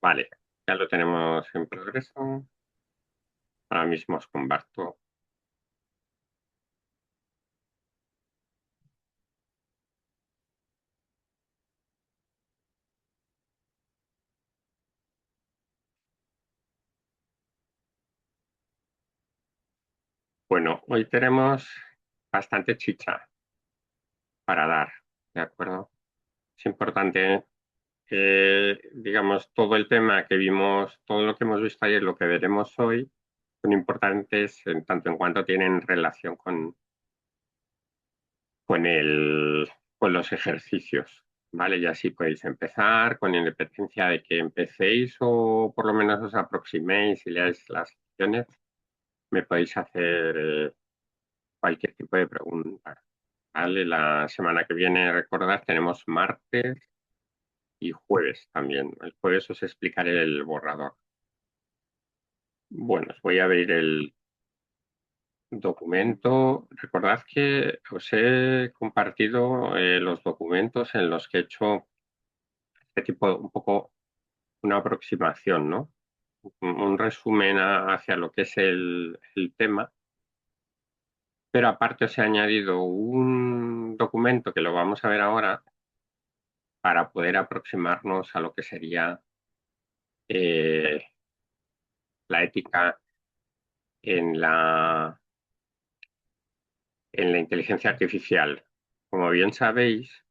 Vale, ya lo tenemos en progreso. Ahora mismo os comparto. Bueno, hoy tenemos bastante chicha para dar, ¿de acuerdo? Es importante, digamos, todo el tema que vimos, todo lo que hemos visto ayer, lo que veremos hoy, son importantes en tanto en cuanto tienen relación con el, con los ejercicios, ¿vale? Y así podéis empezar, con independencia de que empecéis o por lo menos os aproximéis y leáis las secciones, me podéis hacer cualquier tipo de pregunta, ¿vale? La semana que viene, recordad, tenemos martes y jueves también. El jueves os explicaré el borrador. Bueno, os voy a abrir el documento. Recordad que os he compartido los documentos en los que he hecho este tipo, un poco una aproximación, ¿no? Un resumen hacia lo que es el tema, pero aparte os he añadido un documento que lo vamos a ver ahora para poder aproximarnos a lo que sería eh, la ética en en la inteligencia artificial. Como bien sabéis,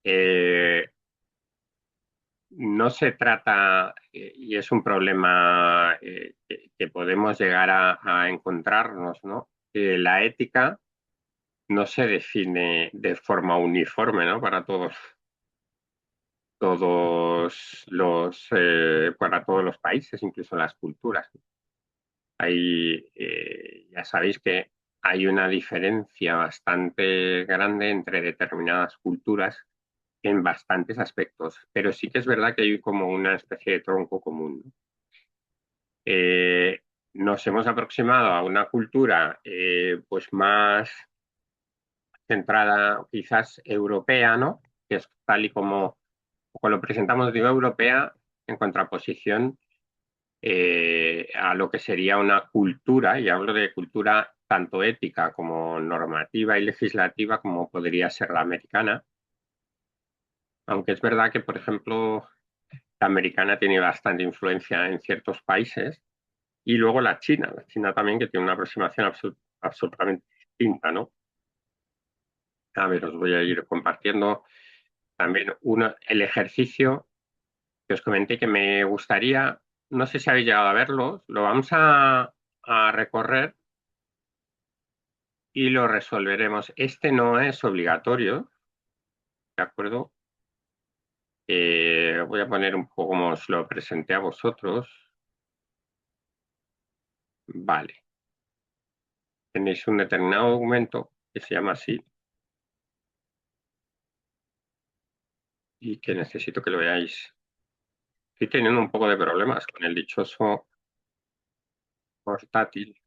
eh, no se trata, y es un problema que podemos llegar a encontrarnos, ¿no? La ética no se define de forma uniforme, ¿no? Para para todos los países, incluso las culturas. Ya sabéis que hay una diferencia bastante grande entre determinadas culturas en bastantes aspectos, pero sí que es verdad que hay como una especie de tronco común, ¿no? Nos hemos aproximado a una cultura pues más centrada, quizás europea, ¿no? Que es tal y como lo presentamos, digo europea, en contraposición a lo que sería una cultura, y hablo de cultura tanto ética como normativa y legislativa, como podría ser la americana, aunque es verdad que, por ejemplo, la americana tiene bastante influencia en ciertos países, y luego la China también, que tiene una aproximación absolutamente distinta, ¿no? A ver, os voy a ir compartiendo también el ejercicio que os comenté que me gustaría, no sé si habéis llegado a verlo, lo vamos a recorrer y lo resolveremos. Este no es obligatorio, ¿de acuerdo? Voy a poner un poco como os lo presenté a vosotros. Vale. Tenéis un determinado documento que se llama así y que necesito que lo veáis. Estoy teniendo un poco de problemas con el dichoso portátil.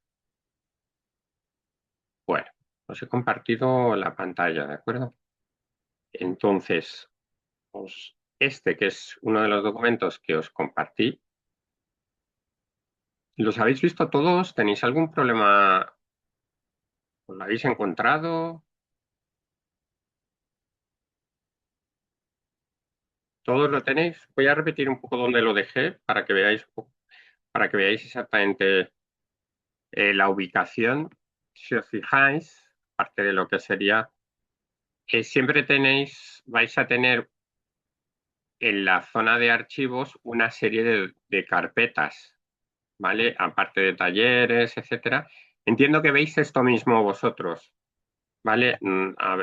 Bueno, os he compartido la pantalla, ¿de acuerdo? Entonces, este que es uno de los documentos que os compartí, ¿los habéis visto todos? ¿Tenéis algún problema? ¿Os lo habéis encontrado? ¿Todos lo tenéis? Voy a repetir un poco dónde lo dejé para que veáis, para que veáis exactamente la ubicación. Si os fijáis, parte de lo que sería, siempre vais a tener en la zona de archivos una serie de carpetas, ¿vale? Aparte de talleres, etcétera. Entiendo que veis esto mismo vosotros, ¿vale?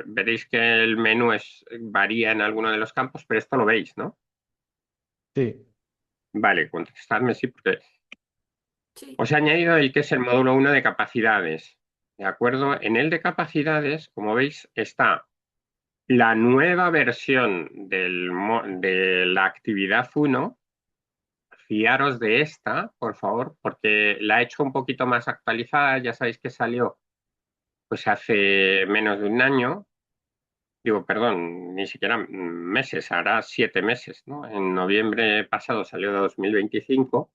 Veréis que el menú varía en alguno de los campos, pero esto lo veis, ¿no? Sí. Vale, contestadme sí, porque Sí. os he añadido el que es el módulo 1 de capacidades. ¿De acuerdo? En el de capacidades, como veis, está la nueva versión de la actividad 1. Fiaros de esta, por favor, porque la he hecho un poquito más actualizada. Ya sabéis que salió pues hace menos de un año. digo, perdón, ni siquiera meses, hará 7 meses, ¿no? En noviembre pasado salió de 2025,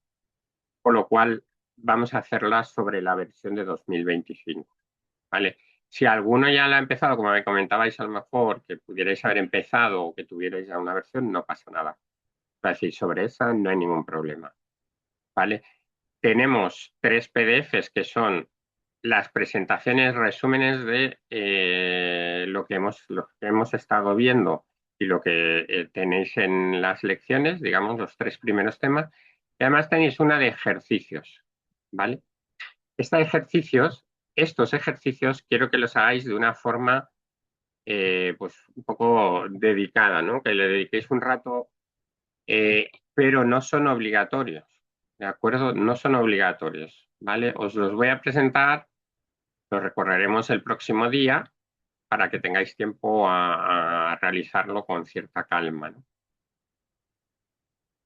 con lo cual vamos a hacerla sobre la versión de 2025, ¿vale? Si alguno ya la ha empezado, como me comentabais, a lo mejor que pudierais haber empezado o que tuvierais ya una versión, no pasa nada. Es decir, sobre esa no hay ningún problema, ¿vale? Tenemos 3 PDFs que son las presentaciones, resúmenes de lo que hemos estado viendo y lo que tenéis en las lecciones, digamos, los 3 primeros temas. Y además tenéis una de ejercicios, ¿vale? Estos ejercicios quiero que los hagáis de una forma pues un poco dedicada, ¿no? Que le dediquéis un rato, pero no son obligatorios, ¿de acuerdo? No son obligatorios, ¿vale? Os los voy a presentar, los recorreremos el próximo día para que tengáis tiempo a realizarlo con cierta calma, ¿no?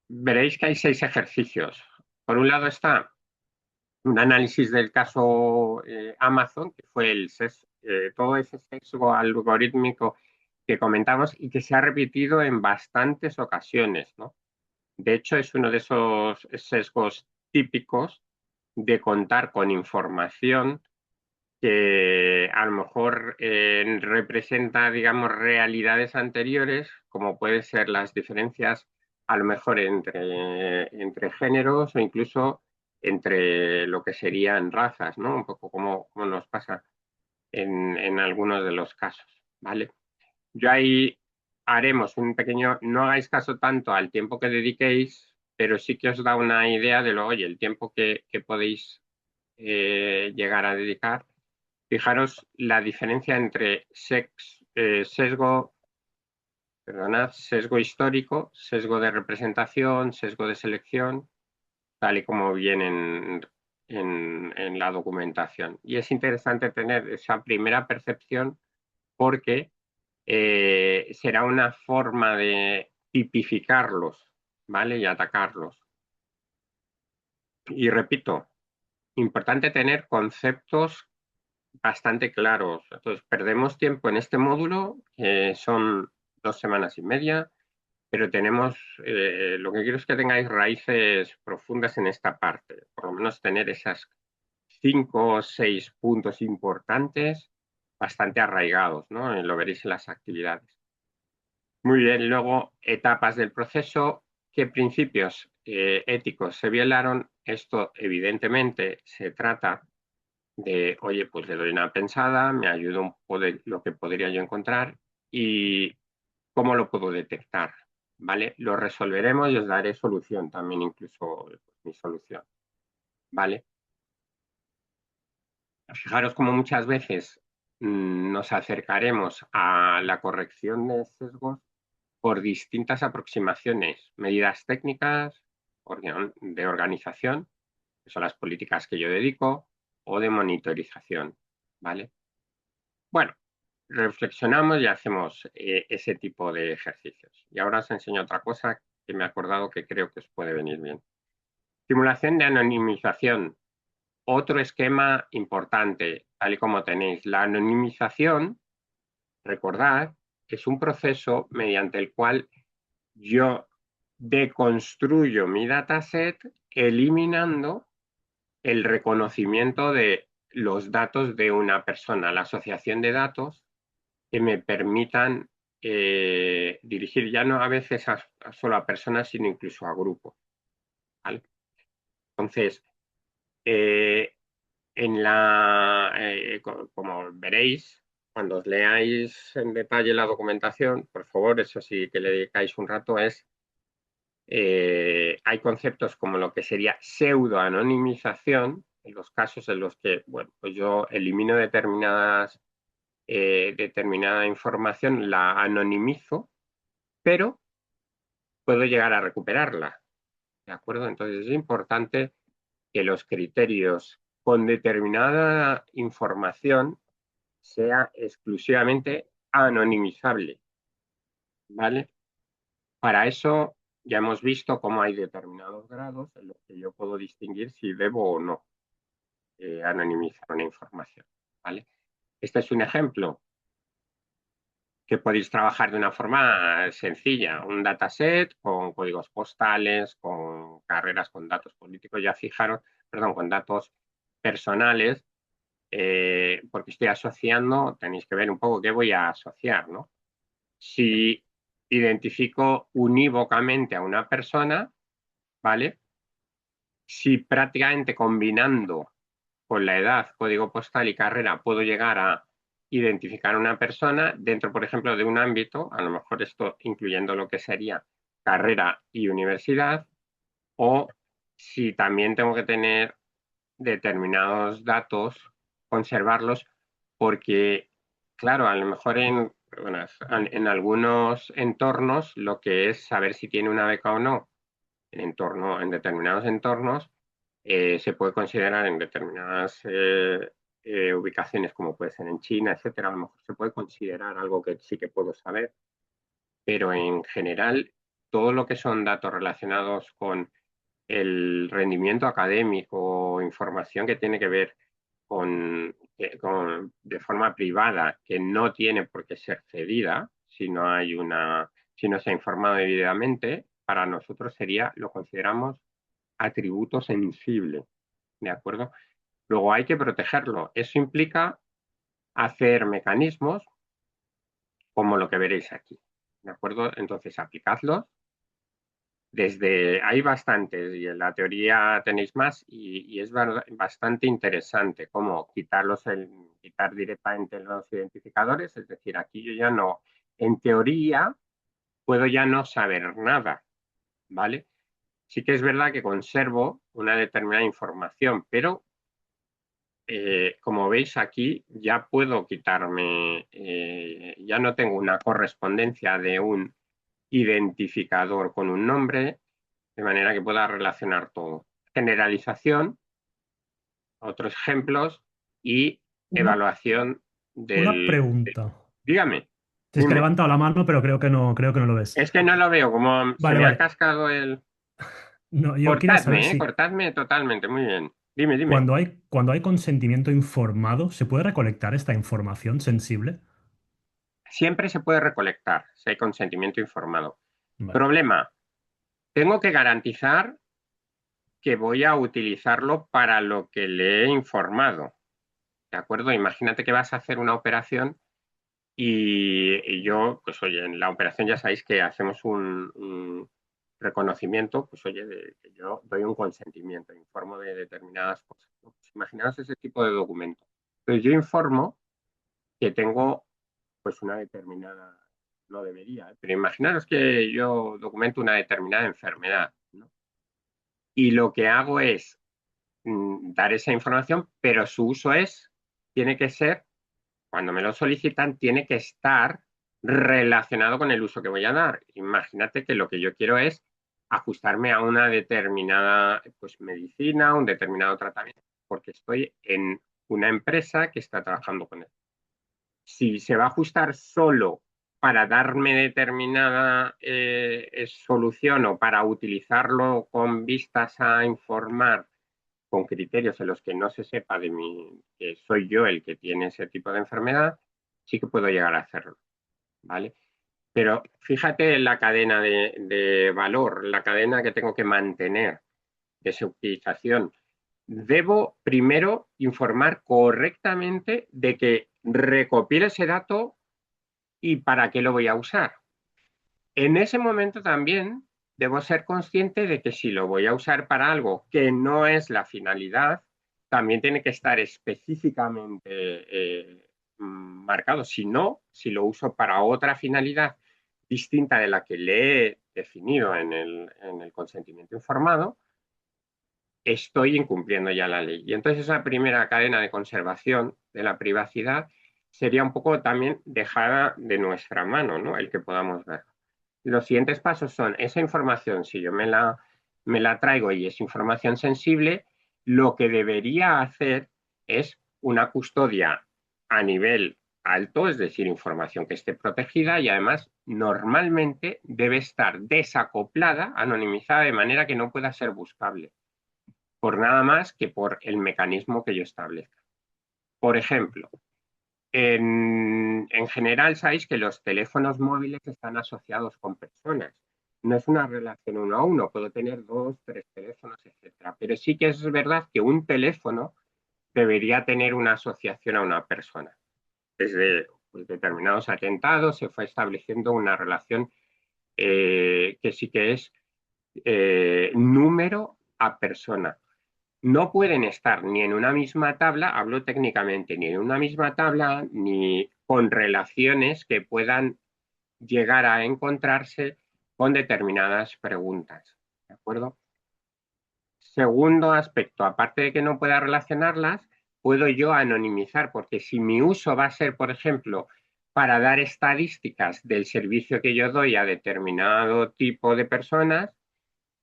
Veréis que hay 6 ejercicios. Por un lado está un análisis del caso Amazon, que fue todo ese sesgo algorítmico que comentamos y que se ha repetido en bastantes ocasiones, ¿no? De hecho, es uno de esos sesgos típicos de contar con información que a lo mejor representa, digamos, realidades anteriores, como pueden ser las diferencias a lo mejor entre géneros o incluso entre lo que serían razas, ¿no? Un poco como nos pasa en algunos de los casos, ¿vale? Yo ahí haremos un pequeño, no hagáis caso tanto al tiempo que dediquéis, pero sí que os da una idea de lo, oye, el tiempo que podéis llegar a dedicar. Fijaros la diferencia entre sesgo histórico, sesgo de representación, sesgo de selección, tal y como viene en la documentación. Y es interesante tener esa primera percepción porque será una forma de tipificarlos, ¿vale? Y atacarlos. Y repito, importante tener conceptos bastante claros. Entonces, perdemos tiempo en este módulo, que son 2 semanas y media, pero lo que quiero es que tengáis raíces profundas en esta parte, por lo menos tener esas 5 o 6 puntos importantes bastante arraigados, ¿no? Lo veréis en las actividades. Muy bien, luego etapas del proceso. ¿Qué principios éticos se violaron? Esto evidentemente se trata de, oye, pues le doy una pensada, me ayuda un poco de lo que podría yo encontrar y cómo lo puedo detectar, ¿vale? Lo resolveremos y os daré solución también, incluso pues, mi solución, ¿vale? Fijaros cómo muchas veces nos acercaremos a la corrección de sesgos por distintas aproximaciones, medidas técnicas, de organización, que son las políticas que yo dedico, o de monitorización, ¿vale? Bueno, reflexionamos y hacemos ese tipo de ejercicios. Y ahora os enseño otra cosa que me he acordado que creo que os puede venir bien. Simulación de anonimización. Otro esquema importante, tal y como tenéis. La anonimización, recordad, es un proceso mediante el cual yo deconstruyo mi dataset eliminando el reconocimiento de los datos de una persona, la asociación de datos que me permitan dirigir ya no a veces solo a personas, sino incluso a grupos, ¿vale? Entonces, eh, como veréis, cuando os leáis en detalle la documentación, por favor, eso sí que le dedicáis un rato, hay conceptos como lo que sería pseudoanonimización, en los casos en los que, bueno, pues yo elimino determinada información, la anonimizo, pero puedo llegar a recuperarla, ¿de acuerdo? Entonces es importante que los criterios con determinada información sea exclusivamente anonimizable, ¿vale? Para eso ya hemos visto cómo hay determinados grados en los que yo puedo distinguir si debo o no anonimizar una información, ¿vale? Este es un ejemplo que podéis trabajar de una forma sencilla, un dataset con códigos postales, con carreras, con datos políticos, ya fijaros, perdón, con datos personales, porque estoy asociando, tenéis que ver un poco qué voy a asociar, ¿no? Si identifico unívocamente a una persona, ¿vale? Si prácticamente combinando con la edad, código postal y carrera puedo llegar a identificar a una persona dentro, por ejemplo, de un ámbito, a lo mejor esto incluyendo lo que sería carrera y universidad, o si también tengo que tener determinados datos, conservarlos, porque, claro, a lo mejor bueno, en algunos entornos lo que es saber si tiene una beca o no, en determinados entornos, se puede considerar en determinadas ubicaciones, como puede ser en China, etcétera, a lo mejor se puede considerar algo que sí que puedo saber, pero en general, todo lo que son datos relacionados con el rendimiento académico, información que tiene que ver de forma privada, que no tiene por qué ser cedida si no se ha informado debidamente, para nosotros lo consideramos atributo sensible, ¿de acuerdo? Luego hay que protegerlo. Eso implica hacer mecanismos como lo que veréis aquí, ¿de acuerdo? Entonces, aplicadlos. Hay bastantes y en la teoría tenéis más y es bastante interesante cómo quitar directamente los identificadores, es decir, aquí yo ya no, en teoría, puedo ya no saber nada, ¿vale? Sí que es verdad que conservo una determinada información, pero como veis aquí, ya puedo quitarme, ya no tengo una correspondencia de un identificador con un nombre, de manera que pueda relacionar todo. Generalización, otros ejemplos y Una, evaluación una del. pregunta. Dígame, Es que he dime. levantado la mano, pero creo que no lo ves. Es que no lo veo, como se Vale, me ha vale. cascado el. No, yo quería saber si Cortadme totalmente, muy bien. Dime. cuando hay consentimiento informado, ¿se puede recolectar esta información sensible? Siempre se puede recolectar si hay consentimiento informado. Vale. Problema, tengo que garantizar que voy a utilizarlo para lo que le he informado. ¿De acuerdo? Imagínate que vas a hacer una operación y yo, pues oye, en la operación ya sabéis que hacemos un reconocimiento, pues oye, que yo doy un consentimiento, informo de determinadas cosas, ¿no? Pues imaginaos ese tipo de documento. Entonces yo informo que tengo pues una determinada, no debería, pero imaginaros que yo documento una determinada enfermedad, ¿no? Y lo que hago es dar esa información, pero su uso tiene que ser, cuando me lo solicitan, tiene que estar relacionado con el uso que voy a dar. Imagínate que lo que yo quiero es ajustarme a una determinada pues, medicina, un determinado tratamiento, porque estoy en una empresa que está trabajando con él. Si se va a ajustar solo para darme determinada solución o para utilizarlo con vistas a informar con criterios en los que no se sepa de mí que soy yo el que tiene ese tipo de enfermedad, sí que puedo llegar a hacerlo, ¿vale? Pero fíjate en la cadena de valor, la cadena que tengo que mantener de su utilización. Debo primero informar correctamente de que recopile ese dato y para qué lo voy a usar. En ese momento también debo ser consciente de que si lo voy a usar para algo que no es la finalidad, también tiene que estar específicamente marcado. Si no, si lo uso para otra finalidad distinta de la que le he definido en el consentimiento informado, estoy incumpliendo ya la ley. Y entonces esa primera cadena de conservación de la privacidad sería un poco también dejada de nuestra mano, ¿no? El que podamos ver. Los siguientes pasos son esa información, si yo me la traigo y es información sensible, lo que debería hacer es una custodia a nivel alto, es decir, información que esté protegida y además normalmente debe estar desacoplada, anonimizada, de manera que no pueda ser buscable por nada más que por el mecanismo que yo establezca. Por ejemplo, En general, sabéis que los teléfonos móviles están asociados con personas. No es una relación uno a uno, puedo tener dos, tres teléfonos, etcétera. Pero sí que es verdad que un teléfono debería tener una asociación a una persona. Desde pues, determinados atentados se fue estableciendo una relación que sí que es número a persona. No pueden estar ni en una misma tabla, hablo técnicamente, ni en una misma tabla, ni con relaciones que puedan llegar a encontrarse con determinadas preguntas. ¿De acuerdo? Segundo aspecto, aparte de que no pueda relacionarlas, puedo yo anonimizar, porque si mi uso va a ser, por ejemplo, para dar estadísticas del servicio que yo doy a determinado tipo de personas,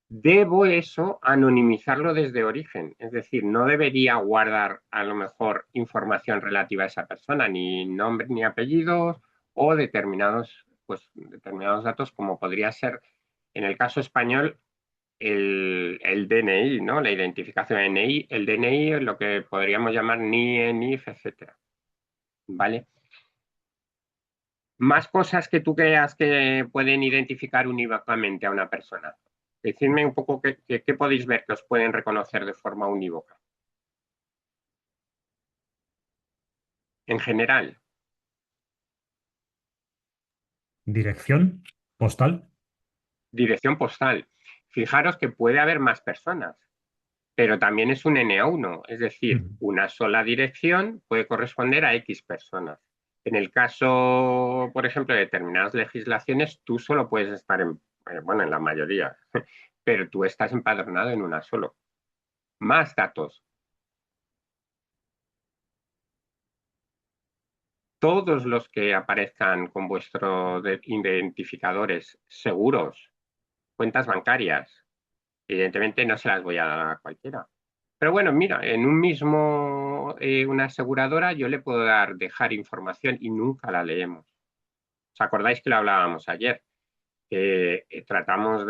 debo eso anonimizarlo desde origen. Es decir, no debería guardar a lo mejor información relativa a esa persona, ni nombre ni apellidos o determinados datos, como podría ser en el caso español el DNI, ¿no? La identificación DNI, el DNI es lo que podríamos llamar NIE, NIF, etcétera. ¿Vale? Más cosas que tú creas que pueden identificar unívocamente a una persona. Decidme un poco qué podéis ver que os pueden reconocer de forma unívoca. En general, Dirección postal. dirección postal. Fijaros que puede haber más personas, pero también es un N1, es decir, Ujú. una sola dirección puede corresponder a X personas. En el caso, por ejemplo, de determinadas legislaciones, tú solo puedes estar bueno, en la mayoría, pero tú estás empadronado en una solo. Más datos. Todos los que aparezcan con vuestros identificadores seguros, cuentas bancarias, evidentemente no se las voy a dar a cualquiera. Pero bueno, mira, en un mismo, una aseguradora yo le puedo dejar información y nunca la leemos. ¿Os acordáis que lo hablábamos ayer? Que tratamos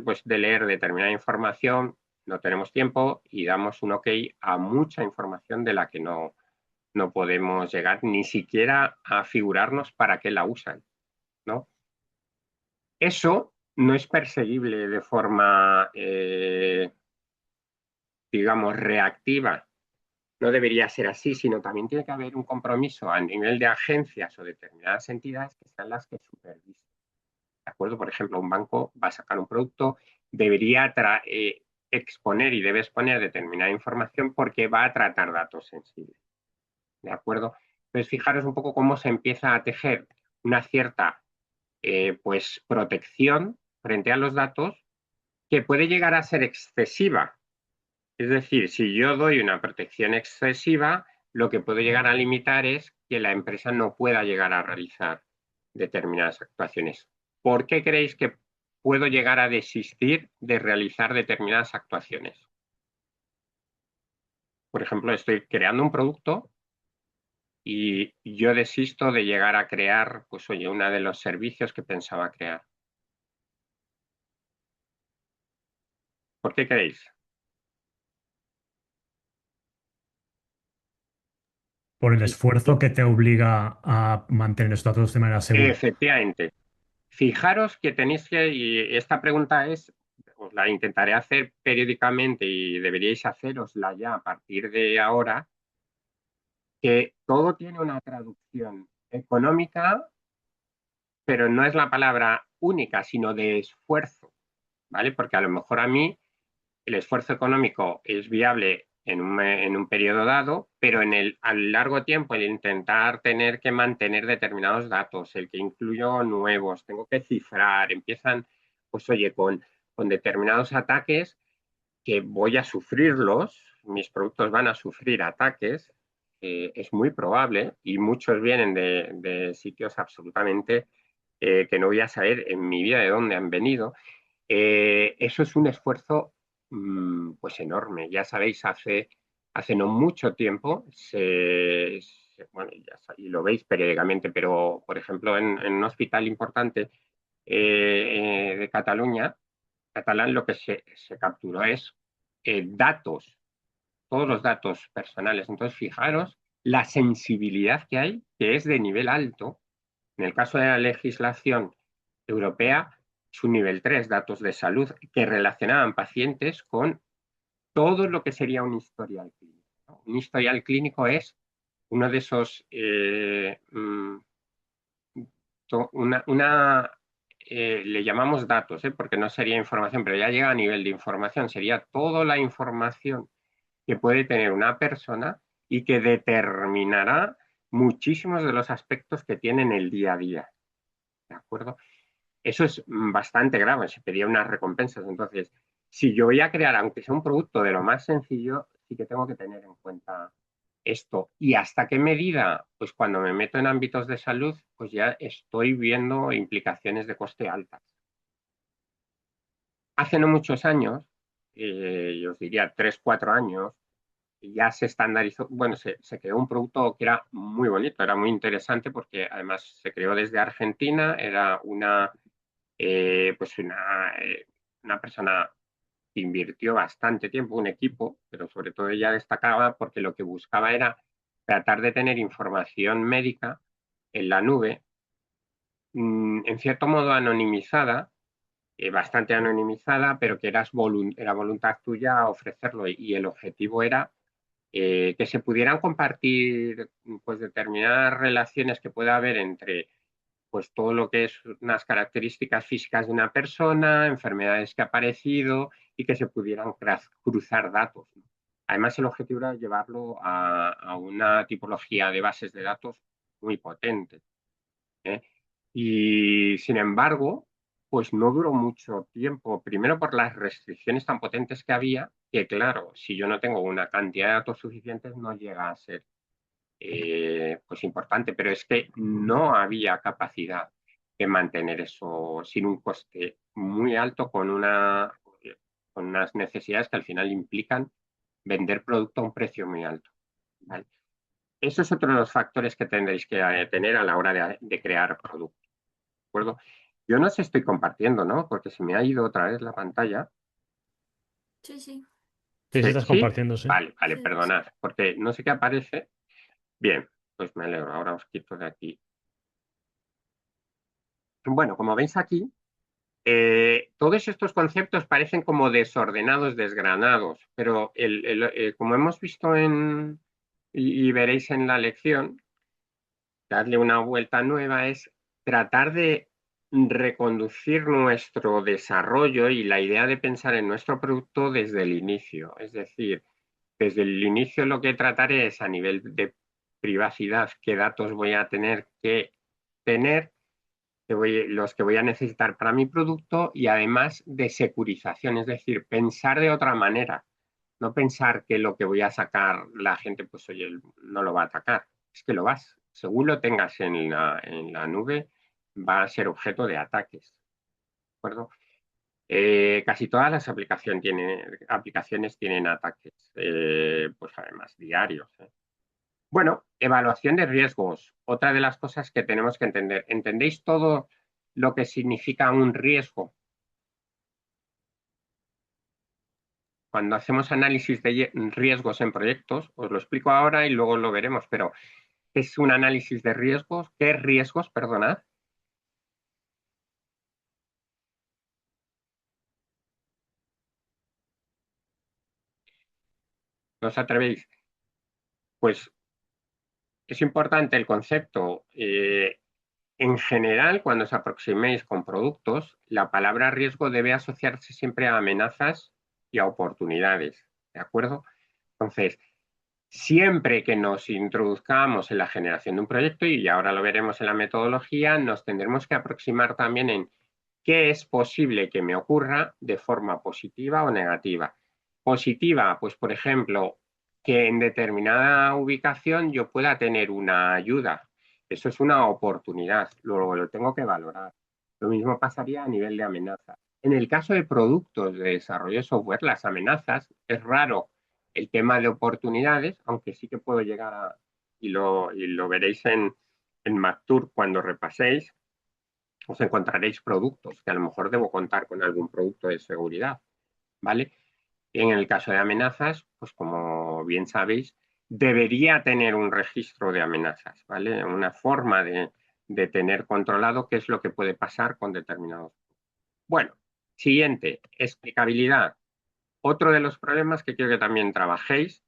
pues, de leer determinada información, no tenemos tiempo y damos un OK a mucha información de la que no podemos llegar ni siquiera a figurarnos para qué la usan, ¿no? Eso no es perseguible de forma, digamos, reactiva. No debería ser así, sino también tiene que haber un compromiso a nivel de agencias o determinadas entidades que sean las que supervisen. ¿De acuerdo? Por ejemplo, un banco va a sacar un producto, debería exponer y debe exponer determinada información porque va a tratar datos sensibles. ¿De acuerdo? Entonces, fijaros un poco cómo se empieza a tejer una cierta pues, protección frente a los datos que puede llegar a ser excesiva. Es decir, si yo doy una protección excesiva, lo que puedo llegar a limitar es que la empresa no pueda llegar a realizar determinadas actuaciones. ¿Por qué creéis que puedo llegar a desistir de realizar determinadas actuaciones? Por ejemplo, estoy creando un producto y yo desisto de llegar a crear, pues oye, uno de los servicios que pensaba crear. ¿Por qué creéis? Por el esfuerzo que te obliga a mantener estos datos de manera segura. Efectivamente. Fijaros que tenéis que, y esta pregunta os la intentaré hacer periódicamente y deberíais hacerosla ya a partir de ahora, que todo tiene una traducción económica, pero no es la palabra única, sino de esfuerzo, ¿vale? Porque a lo mejor a mí el esfuerzo económico es viable en un periodo dado, pero a largo tiempo el intentar tener que mantener determinados datos, el que incluyo nuevos, tengo que cifrar, empiezan, pues oye, con determinados ataques que voy a sufrirlos, mis productos van a sufrir ataques, es muy probable, y muchos vienen de sitios absolutamente que no voy a saber en mi vida de dónde han venido. Eso es un esfuerzo pues enorme. Ya sabéis, hace no mucho tiempo, bueno, y lo veis periódicamente, pero por ejemplo en un hospital importante de Cataluña, catalán, lo que se capturó es datos, todos los datos personales. Entonces, fijaros la sensibilidad que hay, que es de nivel alto. En el caso de la legislación europea, es un nivel 3, datos de salud, que relacionaban pacientes con todo lo que sería un historial clínico, ¿no? Un historial clínico es uno de esos, le llamamos datos, porque no sería información, pero ya llega a nivel de información, sería toda la información que puede tener una persona y que determinará muchísimos de los aspectos que tiene en el día a día, ¿de acuerdo? Eso es bastante grave, se pedía unas recompensas. Entonces, si yo voy a crear, aunque sea un producto de lo más sencillo, sí que tengo que tener en cuenta esto. ¿Y hasta qué medida? Pues cuando me meto en ámbitos de salud, pues ya estoy viendo implicaciones de coste altas. Hace no muchos años, yo os diría 3, 4 años, ya se estandarizó, bueno, se creó un producto que era muy bonito, era muy interesante porque además se creó desde Argentina, era pues una persona que invirtió bastante tiempo, un equipo, pero sobre todo ella destacaba porque lo que buscaba era tratar de tener información médica en la nube, en cierto modo anonimizada, bastante anonimizada, pero que era voluntad tuya ofrecerlo y el objetivo era que se pudieran compartir pues determinadas relaciones que pueda haber entre pues todo lo que es unas características físicas de una persona, enfermedades que ha aparecido y que se pudieran cruzar datos, ¿no? Además, el objetivo era llevarlo a una tipología de bases de datos muy potente, ¿eh? Y sin embargo, pues no duró mucho tiempo, primero por las restricciones tan potentes que había, que claro, si yo no tengo una cantidad de datos suficientes no llega a ser pues importante, pero es que no había capacidad de mantener eso sin un coste muy alto con unas necesidades que al final implican vender producto a un precio muy alto, ¿vale? Eso es otro de los factores que tendréis que tener a la hora de crear producto, ¿de acuerdo? Yo no sé, estoy compartiendo, ¿no? Porque se me ha ido otra vez la pantalla. Sí, sí, Sí, sí, Sí, estás ¿sí? compartiendo, sí. Vale, vale, sí, sí. perdonad, porque no sé qué aparece. Bien, pues me alegro. Ahora os quito de aquí. Bueno, como veis aquí, todos estos conceptos parecen como desordenados, desgranados, pero como hemos visto y veréis en la lección, darle una vuelta nueva es tratar de reconducir nuestro desarrollo y la idea de pensar en nuestro producto desde el inicio. Es decir, desde el inicio lo que trataré es a nivel de privacidad, qué datos voy a tener que tener, los que voy a necesitar para mi producto y además de securización, es decir, pensar de otra manera, no pensar que lo que voy a sacar la gente, pues oye, no lo va a atacar, es que lo vas, según lo tengas en la nube, va a ser objeto de ataques, ¿de acuerdo? Casi todas las aplicaciones tienen ataques, pues además diarios, ¿eh? Bueno, evaluación de riesgos. Otra de las cosas que tenemos que entender. ¿Entendéis todo lo que significa un riesgo? Cuando hacemos análisis de riesgos en proyectos, os lo explico ahora y luego lo veremos, pero ¿qué es un análisis de riesgos? ¿Qué riesgos, perdonad? ¿No os atrevéis? Pues es importante el concepto. En general, cuando os aproximéis con productos, la palabra riesgo debe asociarse siempre a amenazas y a oportunidades, ¿de acuerdo? Entonces, siempre que nos introduzcamos en la generación de un proyecto, y ahora lo veremos en la metodología, nos tendremos que aproximar también en qué es posible que me ocurra de forma positiva o negativa. Positiva, pues por ejemplo, que en determinada ubicación yo pueda tener una ayuda. Eso es una oportunidad, luego lo tengo que valorar. Lo mismo pasaría a nivel de amenaza. En el caso de productos de desarrollo de software, las amenazas es raro el tema de oportunidades, aunque sí que puedo llegar a, y lo veréis en MacTour cuando repaséis, os encontraréis productos que a lo mejor debo contar con algún producto de seguridad, ¿vale? En el caso de amenazas, pues como bien sabéis, debería tener un registro de amenazas, ¿vale? Una forma de tener controlado qué es lo que puede pasar con determinados. Bueno, siguiente, explicabilidad. Otro de los problemas que quiero que también trabajéis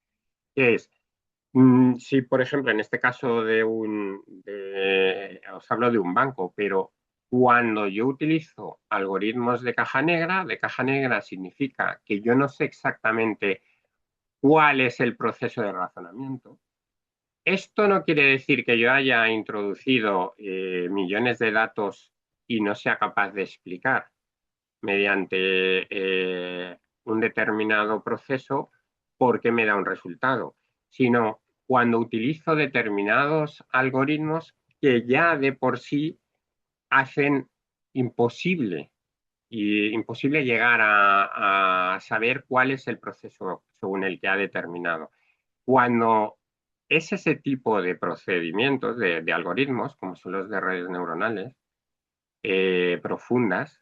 es, si por ejemplo en este caso os hablo de un banco, pero cuando yo utilizo algoritmos de caja negra significa que yo no sé exactamente cuál es el proceso de razonamiento. Esto no quiere decir que yo haya introducido millones de datos y no sea capaz de explicar mediante un determinado proceso por qué me da un resultado, sino cuando utilizo determinados algoritmos que ya de por sí hacen imposible imposible llegar a saber cuál es el proceso según el que ha determinado. Cuando es ese tipo de procedimientos, de algoritmos, como son los de redes neuronales profundas,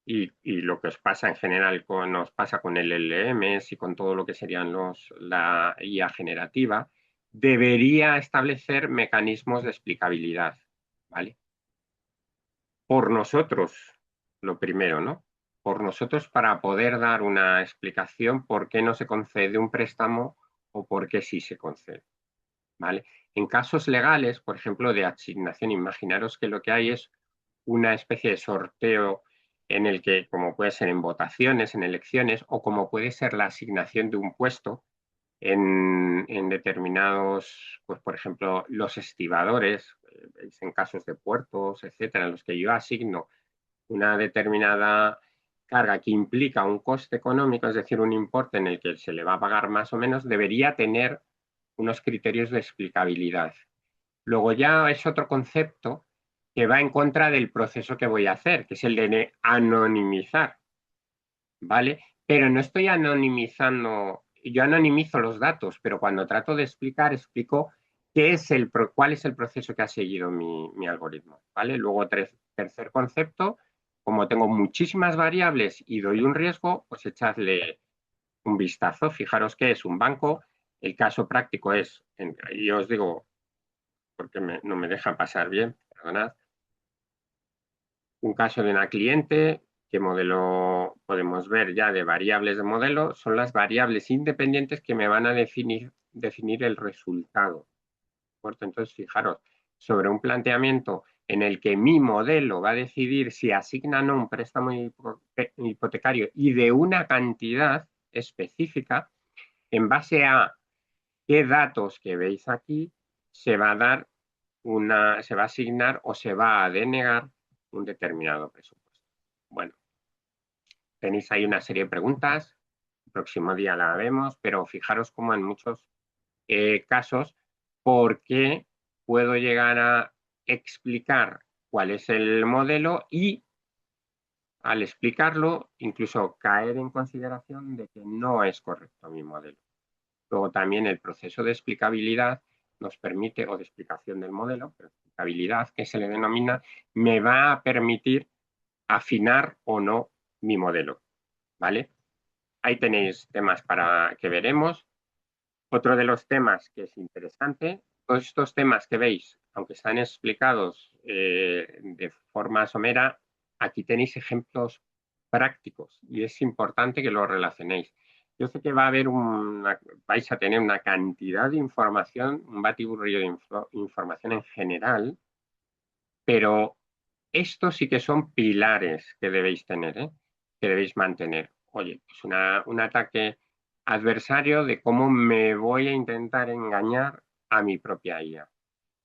y lo que os pasa en general nos pasa con el LLMs y con todo lo que serían la IA generativa, debería establecer mecanismos de explicabilidad, ¿vale? Por nosotros, lo primero, ¿no? Por nosotros para poder dar una explicación por qué no se concede un préstamo o por qué sí se concede, ¿vale? En casos legales, por ejemplo, de asignación, imaginaros que lo que hay es una especie de sorteo en el que, como puede ser en votaciones, en elecciones, o como puede ser la asignación de un puesto en determinados, pues por ejemplo, los estibadores, en casos de puertos, etcétera, en los que yo asigno una determinada carga que implica un coste económico, es decir, un importe en el que se le va a pagar más o menos, debería tener unos criterios de explicabilidad. Luego ya es otro concepto que va en contra del proceso que voy a hacer, que es el de anonimizar, ¿vale? Pero no estoy anonimizando, yo anonimizo los datos, pero cuando trato de explicar, explico cuál es el proceso que ha seguido mi algoritmo, ¿vale? Luego, tercer concepto, como tengo muchísimas variables y doy un riesgo, pues echadle un vistazo. Fijaros que es un banco. El caso práctico es, y os digo, porque no me deja pasar bien, perdonad, un caso de una cliente, ¿qué modelo podemos ver ya de variables de modelo? Son las variables independientes que me van a definir el resultado. Entonces, fijaros, sobre un planteamiento en el que mi modelo va a decidir si asigna o no un préstamo hipotecario y de una cantidad específica, en base a qué datos que veis aquí, se va a dar se va a asignar o se va a denegar un determinado presupuesto. Bueno, tenéis ahí una serie de preguntas, el próximo día la vemos, pero fijaros cómo en muchos casos, ¿por qué puedo llegar a explicar cuál es el modelo y al explicarlo incluso caer en consideración de que no es correcto mi modelo? Luego también el proceso de explicabilidad nos permite, o de explicación del modelo, pero explicabilidad que se le denomina, me va a permitir afinar o no mi modelo, ¿vale? Ahí tenéis temas para que veremos. Otro de los temas que es interesante, todos estos temas que veis, aunque están explicados de forma somera, aquí tenéis ejemplos prácticos y es importante que los relacionéis. Yo sé que vais a tener una cantidad de información, un batiburrillo de información en general, pero estos sí que son pilares que debéis tener, que debéis mantener. Oye, pues un ataque adversario de cómo me voy a intentar engañar a mi propia IA.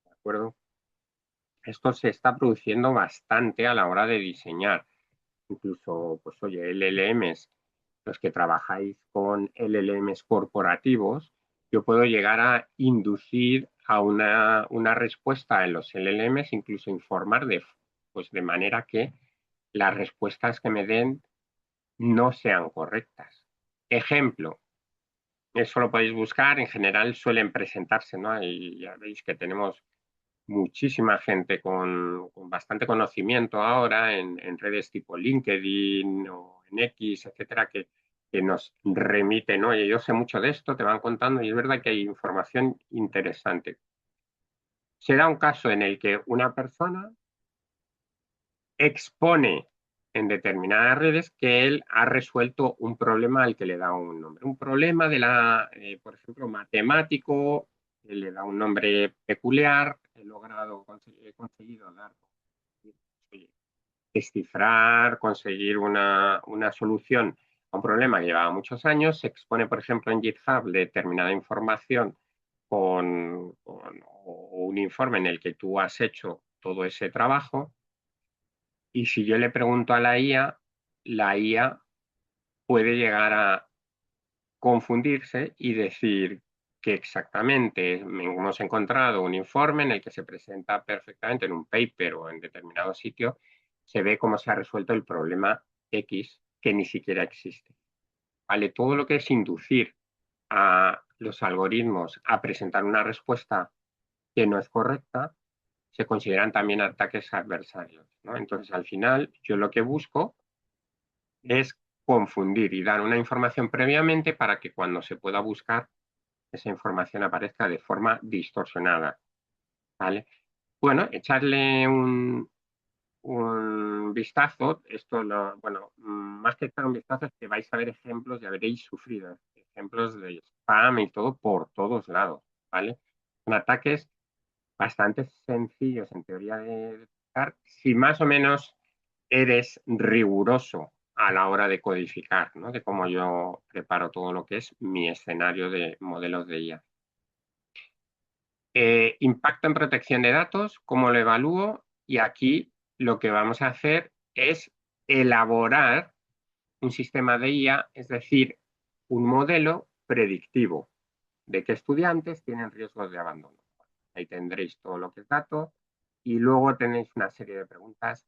¿De acuerdo? Esto se está produciendo bastante a la hora de diseñar. Incluso, pues oye, LLMs, los que trabajáis con LLMs corporativos, yo puedo llegar a inducir a una respuesta en los LLMs, incluso informar pues de manera que las respuestas que me den no sean correctas. Ejemplo, eso lo podéis buscar, en general suelen presentarse, ¿no? Y ya veis que tenemos muchísima gente con bastante conocimiento ahora en redes tipo LinkedIn o en X, etcétera, que que nos remiten, oye, yo sé mucho de esto, te van contando, y es verdad que hay información interesante. Se da un caso en el que una persona expone en determinadas redes que él ha resuelto un problema al que le da un nombre. Un problema por ejemplo, matemático, le da un nombre peculiar, he conseguido dar, descifrar, conseguir una solución a un problema que llevaba muchos años. Se expone, por ejemplo, en GitHub determinada información o un informe en el que tú has hecho todo ese trabajo. Y si yo le pregunto a la IA puede llegar a confundirse y decir que exactamente hemos encontrado un informe en el que se presenta perfectamente en un paper o en determinado sitio, se ve cómo se ha resuelto el problema X que ni siquiera existe. ¿Vale? Todo lo que es inducir a los algoritmos a presentar una respuesta que no es correcta, se consideran también ataques adversarios, ¿no? Entonces, al final, yo lo que busco es confundir y dar una información previamente para que cuando se pueda buscar, esa información aparezca de forma distorsionada, ¿vale? Bueno, echarle un vistazo, bueno, más que echar un vistazo es que vais a ver ejemplos, ya veréis sufrido, ejemplos de spam y todo por todos lados, ¿vale? Son ataques bastante sencillos en teoría de detectar, si más o menos eres riguroso a la hora de codificar, ¿no? De cómo yo preparo todo lo que es mi escenario de modelos de IA. Impacto en protección de datos, ¿cómo lo evalúo? Y aquí lo que vamos a hacer es elaborar un sistema de IA, es decir, un modelo predictivo de qué estudiantes tienen riesgos de abandono. Ahí tendréis todo lo que es dato y luego tenéis una serie de preguntas.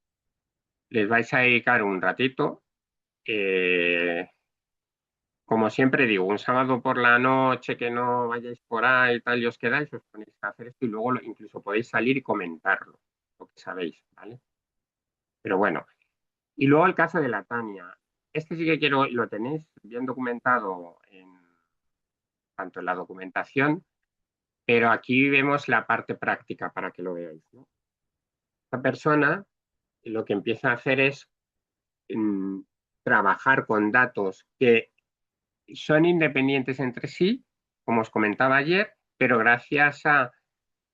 Les vais a dedicar un ratito. Como siempre digo, un sábado por la noche que no vayáis por ahí y tal y os quedáis, os ponéis a hacer esto y luego incluso podéis salir y comentarlo, lo que sabéis, ¿vale? Pero bueno, y luego el caso de la Tania. Este sí que lo tenéis bien documentado tanto en la documentación, pero aquí vemos la parte práctica para que lo veáis, ¿no? Esta persona lo que empieza a hacer es trabajar con datos que son independientes entre sí, como os comentaba ayer, pero gracias a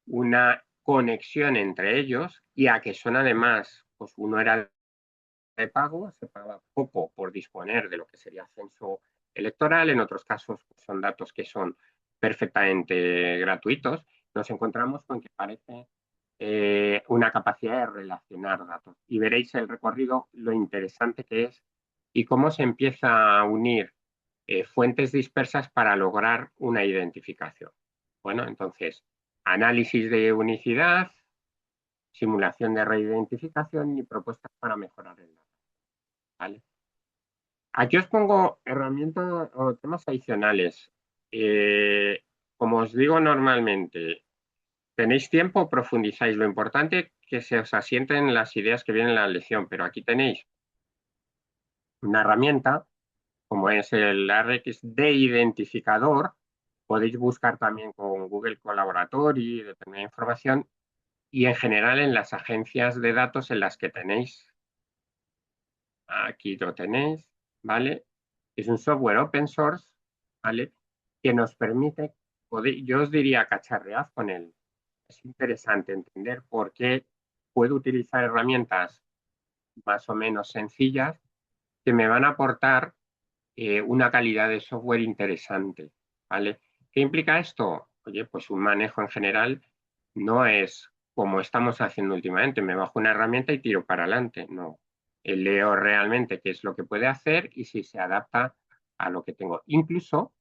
una conexión entre ellos y a que son además, pues uno era de pago, se pagaba poco por disponer de lo que sería censo electoral, en otros casos pues, son datos que son perfectamente gratuitos, nos encontramos con que parece una capacidad de relacionar datos. Y veréis el recorrido, lo interesante que es y cómo se empieza a unir fuentes dispersas para lograr una identificación. Bueno, entonces, análisis de unicidad, simulación de reidentificación y propuestas para mejorar el dato. ¿Vale? Aquí os pongo herramientas o temas adicionales. Como os digo normalmente, tenéis tiempo, profundizáis. Lo importante es que se os asienten las ideas que vienen en la lección, pero aquí tenéis una herramienta como es el RX de identificador. Podéis buscar también con Google Colaboratory determinada información y en general en las agencias de datos en las que tenéis. Aquí lo tenéis, ¿vale? Es un software open source, ¿vale? Que nos permite, yo os diría cacharread con él. Es interesante entender por qué puedo utilizar herramientas más o menos sencillas que me van a aportar una calidad de software interesante, ¿vale? ¿Qué implica esto? Oye, pues un manejo en general no es como estamos haciendo últimamente, me bajo una herramienta y tiro para adelante, no. Leo realmente qué es lo que puede hacer y si se adapta a lo que tengo. Incluso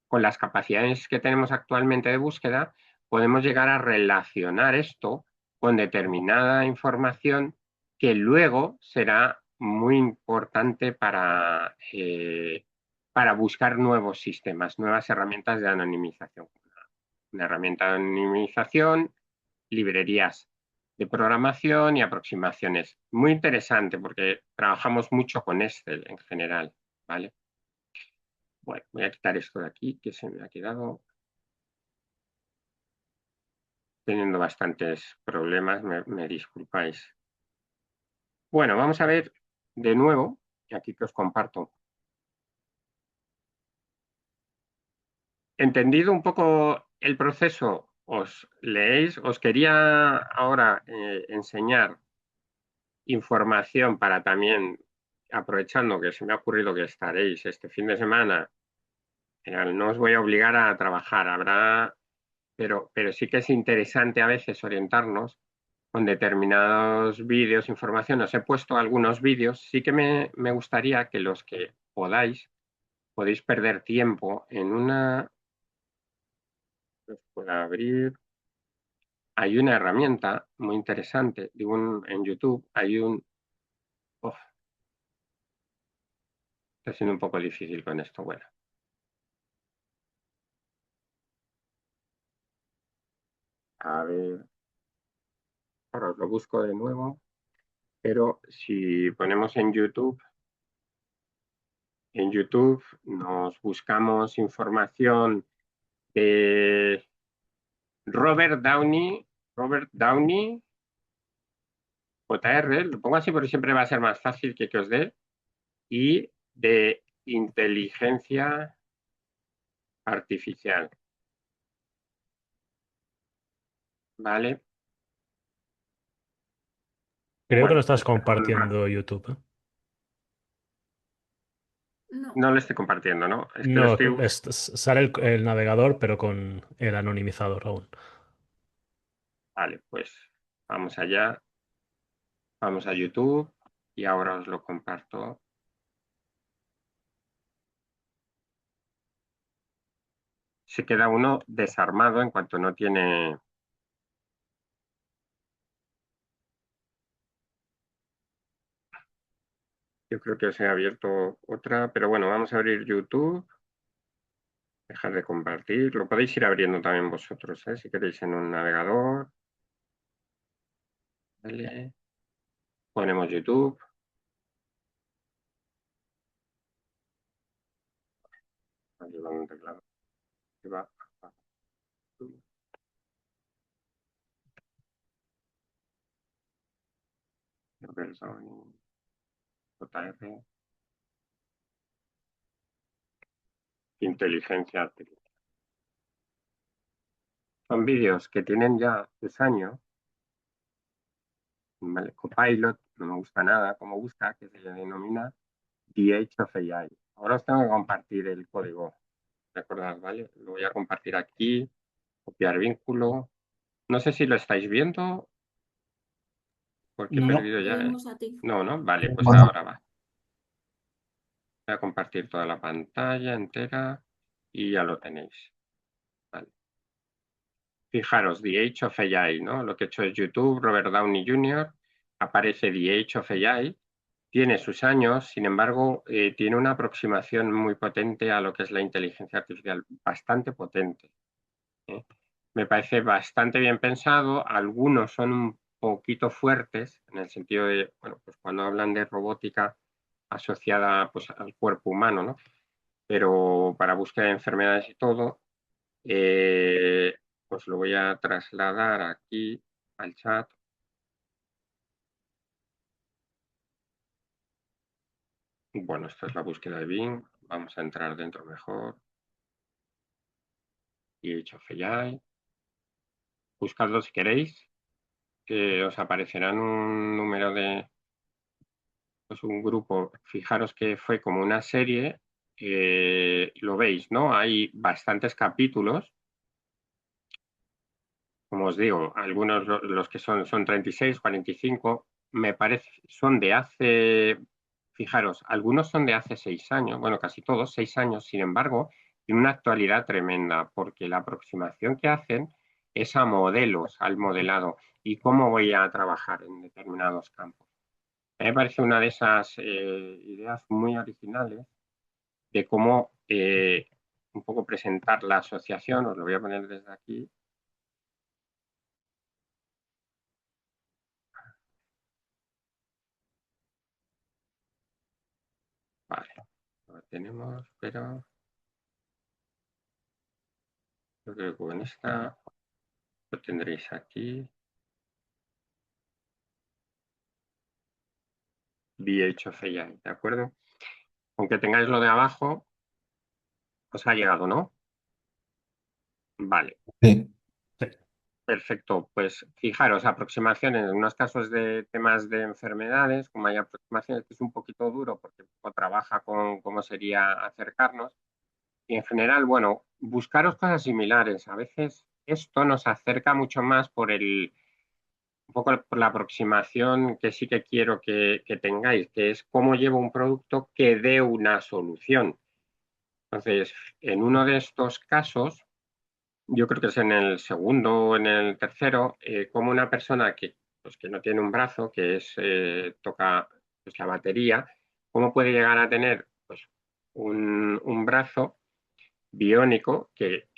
con las capacidades que tenemos actualmente de búsqueda, podemos llegar a relacionar esto con determinada información que luego será muy importante para buscar nuevos sistemas, nuevas herramientas de anonimización. Una herramienta de anonimización, librerías de programación y aproximaciones. Muy interesante porque trabajamos mucho con Excel en general, ¿vale? Bueno, voy a quitar esto de aquí, que se me ha quedado teniendo bastantes problemas, me disculpáis. Bueno, vamos a ver de nuevo, aquí que os comparto. Entendido un poco el proceso, os leéis, os quería ahora enseñar información para también, aprovechando que se me ha ocurrido que estaréis este fin de semana, no os voy a obligar a trabajar, pero sí que es interesante a veces orientarnos con determinados vídeos, información. Os he puesto algunos vídeos, sí que me gustaría que los que podéis perder tiempo en una, os puedo abrir. Hay una herramienta muy interesante, digo, en YouTube oh, está siendo un poco difícil con esto, bueno. A ver, ahora os lo busco de nuevo, pero si ponemos en YouTube nos buscamos información de Robert Downey, JR, lo pongo así porque siempre va a ser más fácil que os dé, y de inteligencia artificial, ¿vale? Creo que lo Bueno, estás espera un rato. compartiendo YouTube, ¿eh? No. No lo estoy compartiendo, ¿no? Es que lo No, estoy... sale el navegador, pero con el anonimizador aún. Vale, pues vamos allá, vamos a YouTube y ahora os lo comparto. Se queda uno desarmado en cuanto no tiene... Yo creo que os he abierto otra, pero bueno, vamos a abrir YouTube. Dejar de compartir. Lo podéis ir abriendo también vosotros, ¿eh? Si queréis en un navegador. Vale. Ponemos YouTube. Aquí va un teclado. Aquí va. JR. Inteligencia artificial. Son vídeos que tienen ya 6 años. ¿Vale? Copilot, no me gusta nada como busca, que se le denomina The Age of AI. Ahora os tengo que compartir el código. Recordad, ¿vale? Lo voy a compartir aquí. Copiar vínculo. No sé si lo estáis viendo porque he No. perdido Te ya. vemos a ti. No, ¿no? Vale, pues Bueno, ahora va. Voy a compartir toda la pantalla entera y ya lo tenéis. Vale. Fijaros, The Age of AI, ¿no? Lo que he hecho es YouTube, Robert Downey Jr., aparece The Age of AI, tiene sus años, sin embargo, tiene una aproximación muy potente a lo que es la inteligencia artificial, bastante potente, ¿eh? Me parece bastante bien pensado, algunos son un poquito fuertes, en el sentido de, bueno, pues cuando hablan de robótica asociada pues, al cuerpo humano, ¿no? Pero para búsqueda de enfermedades y todo, pues lo voy a trasladar aquí al chat. Bueno, esta es la búsqueda de Bing. Vamos a entrar dentro mejor. Y he hecho AI. Buscadlo si queréis, que os aparecerán un número de, pues un grupo. Fijaros que fue como una serie. Lo veis, ¿no? Hay bastantes capítulos. Como os digo, algunos los que son 36, 45, me parece, son de hace, fijaros, algunos son de hace 6 años, bueno, casi todos 6 años, sin embargo, tiene una actualidad tremenda, porque la aproximación que hacen es a modelos, al modelado, y cómo voy a trabajar en determinados campos. A mí me parece una de esas ideas muy originales de cómo un poco presentar la asociación, os lo voy a poner desde aquí. Vale, lo tenemos, pero creo que con esta lo tendréis aquí. VHFI, ¿de acuerdo? Aunque tengáis lo de abajo, os ha llegado, ¿no? Vale. Sí. Perfecto, pues fijaros, aproximaciones, en unos casos de temas de enfermedades, como hay aproximaciones que es un poquito duro porque trabaja con cómo sería acercarnos, y en general, bueno, buscaros cosas similares. A veces esto nos acerca mucho más por un poco por la aproximación que sí que quiero que tengáis, que es cómo llevo un producto que dé una solución. Entonces, en uno de estos casos, yo creo que es en el segundo o en el tercero, como una persona pues, que no tiene un brazo, que toca pues, la batería, cómo puede llegar a tener pues, un brazo biónico que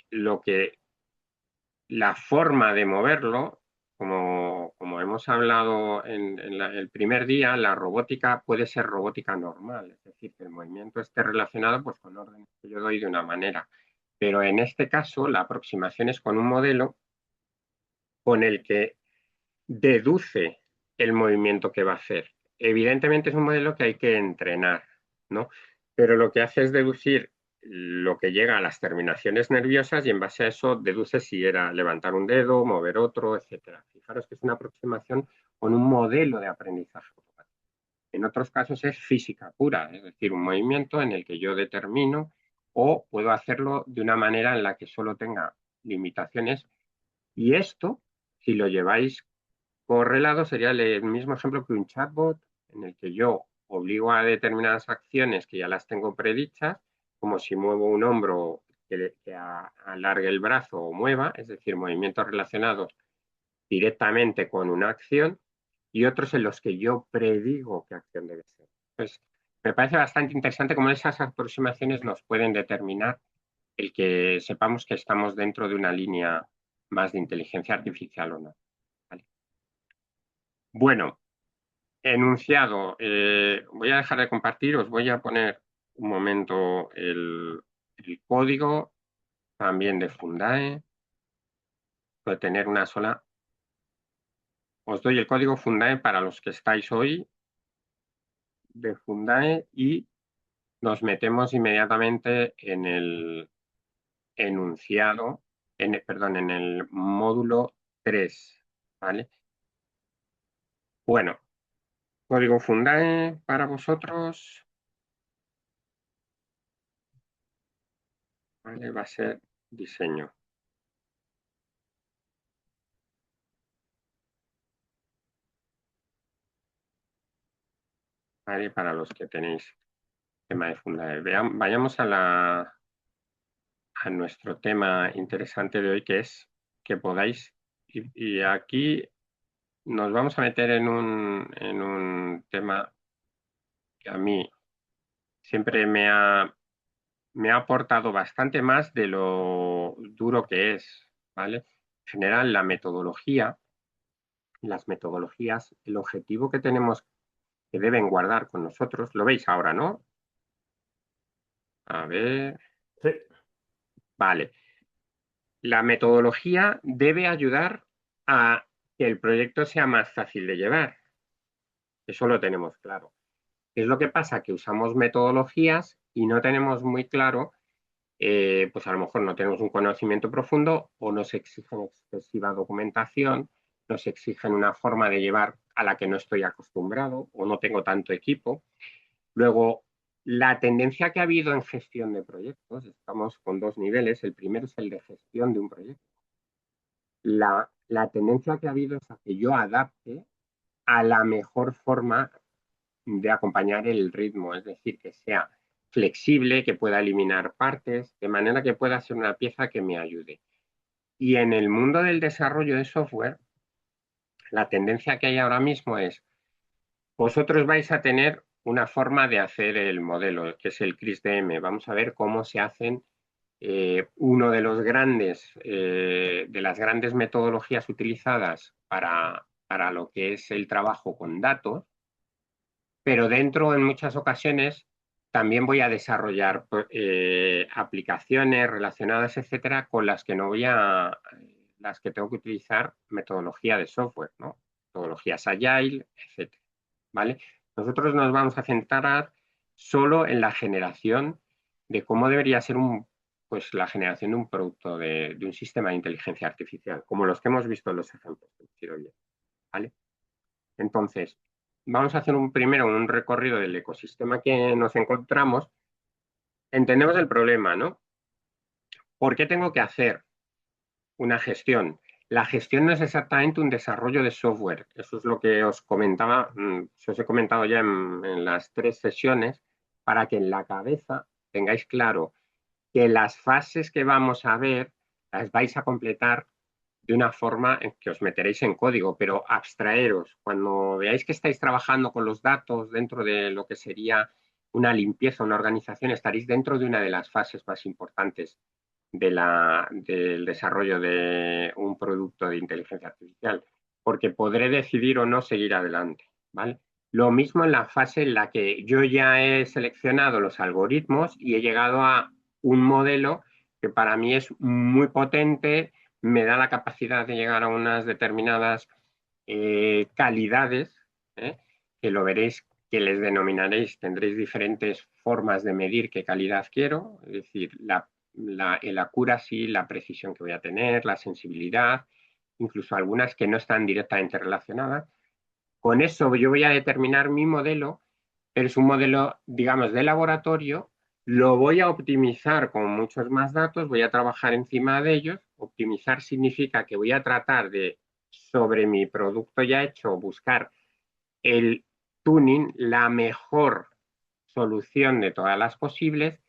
la forma de moverlo, como hemos hablado en el primer día, la robótica puede ser robótica normal, es decir, que el movimiento esté relacionado pues, con órdenes que yo doy de una manera. Pero en este caso, la aproximación es con un modelo con el que deduce el movimiento que va a hacer. Evidentemente es un modelo que hay que entrenar, ¿no? Pero lo que hace es deducir lo que llega a las terminaciones nerviosas y en base a eso deduce si era levantar un dedo, mover otro, etcétera. Fijaros que es una aproximación con un modelo de aprendizaje. En otros casos es física pura, es decir, un movimiento en el que yo determino o puedo hacerlo de una manera en la que solo tenga limitaciones. Y esto, si lo lleváis correlado, sería el mismo ejemplo que un chatbot, en el que yo obligo a determinadas acciones que ya las tengo predichas, como si muevo un hombro que alargue el brazo o mueva, es decir, movimientos relacionados directamente con una acción, y otros en los que yo predigo qué acción debe ser. Pues me parece bastante interesante cómo esas aproximaciones nos pueden determinar el que sepamos que estamos dentro de una línea más de inteligencia artificial o no. ¿Vale? Bueno, enunciado. Voy a dejar de compartir, os voy a poner un momento el código también de Fundae. Puede tener una sola. Os doy el código Fundae para los que estáis hoy de Fundae y nos metemos inmediatamente en el enunciado, perdón, en el módulo 3, ¿vale? Bueno, código Fundae para vosotros, ¿vale? Va a ser diseño. ¿Vale? Para los que tenéis tema de Fundae. Vayamos a nuestro tema interesante de hoy, que es que podáis, y aquí nos vamos a meter en un tema que a mí siempre me ha aportado bastante más de lo duro que es, ¿vale? En general, las metodologías, el objetivo que tenemos que deben guardar con nosotros, lo veis ahora, ¿no? A ver. Sí. Vale. La metodología debe ayudar a que el proyecto sea más fácil de llevar. Eso lo tenemos claro. ¿Qué es lo que pasa? Que usamos metodologías y no tenemos muy claro, pues a lo mejor no tenemos un conocimiento profundo o nos exigen excesiva documentación, nos exigen una forma de llevar a la que no estoy acostumbrado o no tengo tanto equipo. Luego, la tendencia que ha habido en gestión de proyectos, estamos con dos niveles. El primero es el de gestión de un proyecto. La tendencia que ha habido es a que yo adapte a la mejor forma de acompañar el ritmo, es decir, que sea flexible, que pueda eliminar partes, de manera que pueda ser una pieza que me ayude. Y en el mundo del desarrollo de software, la tendencia que hay ahora mismo es, vosotros vais a tener una forma de hacer el modelo, que es el CRISDM. Vamos a ver cómo se hacen uno de los de las grandes metodologías utilizadas para lo que es el trabajo con datos, pero dentro en muchas ocasiones también voy a desarrollar aplicaciones relacionadas, etcétera, con las que las que tengo que utilizar metodología de software, ¿no? Metodologías Agile, etcétera, ¿vale? Nosotros nos vamos a centrar solo en la generación de cómo debería ser pues la generación de un producto de un sistema de inteligencia artificial, como los que hemos visto en los ejemplos que quiero bien, ¿vale? Entonces, vamos a hacer primero un recorrido del ecosistema que nos encontramos. Entendemos el problema, ¿no? ¿Por qué tengo que hacer una gestión? La gestión no es exactamente un desarrollo de software. Eso es lo que os comentaba, os he comentado ya en las 3 sesiones, para que en la cabeza tengáis claro que las fases que vamos a ver las vais a completar de una forma en que os meteréis en código, pero abstraeros. Cuando veáis que estáis trabajando con los datos dentro de lo que sería una limpieza, una organización, estaréis dentro de una de las fases más importantes del desarrollo de un producto de inteligencia artificial, porque podré decidir o no seguir adelante, ¿vale? Lo mismo en la fase en la que yo ya he seleccionado los algoritmos y he llegado a un modelo que para mí es muy potente, me da la capacidad de llegar a unas determinadas calidades, que lo veréis, que les denominaréis, tendréis diferentes formas de medir qué calidad quiero, es decir, el accuracy, la precisión que voy a tener, la sensibilidad, incluso algunas que no están directamente relacionadas. Con eso yo voy a determinar mi modelo, pero es un modelo, digamos, de laboratorio, lo voy a optimizar con muchos más datos, voy a trabajar encima de ellos. Optimizar significa que voy a tratar de, sobre mi producto ya hecho, buscar el tuning, la mejor solución de todas las posibles.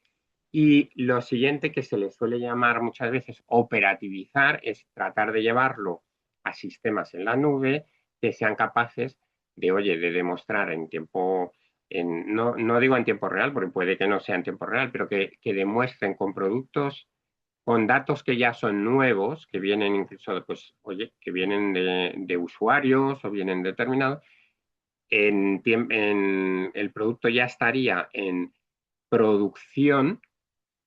Y lo siguiente que se le suele llamar muchas veces operativizar es tratar de llevarlo a sistemas en la nube que sean capaces de, oye, de demostrar en tiempo, no digo en tiempo real, porque puede que no sea en tiempo real, pero que demuestren con productos, con datos que ya son nuevos, que vienen incluso, pues, oye, que vienen de usuarios o vienen determinados, el producto ya estaría en producción,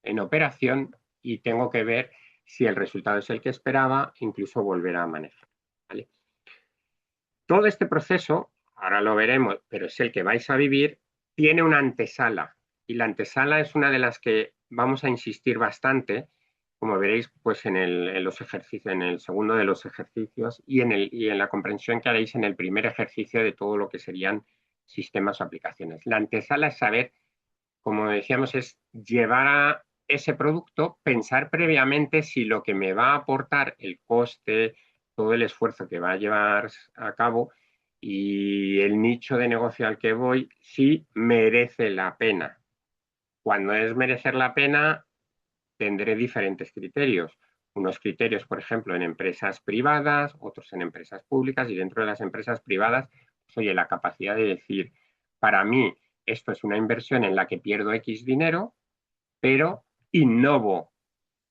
en operación, y tengo que ver si el resultado es el que esperaba, incluso volver a manejar, ¿vale? Todo este proceso, ahora lo veremos, pero es el que vais a vivir, tiene una antesala, y la antesala es una de las que vamos a insistir bastante, como veréis, pues en los ejercicios, en el segundo de los ejercicios y en la comprensión que haréis en el primer ejercicio de todo lo que serían sistemas o aplicaciones. La antesala es saber, como decíamos, es llevar a ese producto, pensar previamente si lo que me va a aportar el coste, todo el esfuerzo que va a llevar a cabo y el nicho de negocio al que voy, si merece la pena. Cuando es merecer la pena, tendré diferentes criterios. Unos criterios, por ejemplo, en empresas privadas, otros en empresas públicas, y dentro de las empresas privadas, pues, oye, la capacidad de decir, para mí, esto es una inversión en la que pierdo X dinero, pero innovo,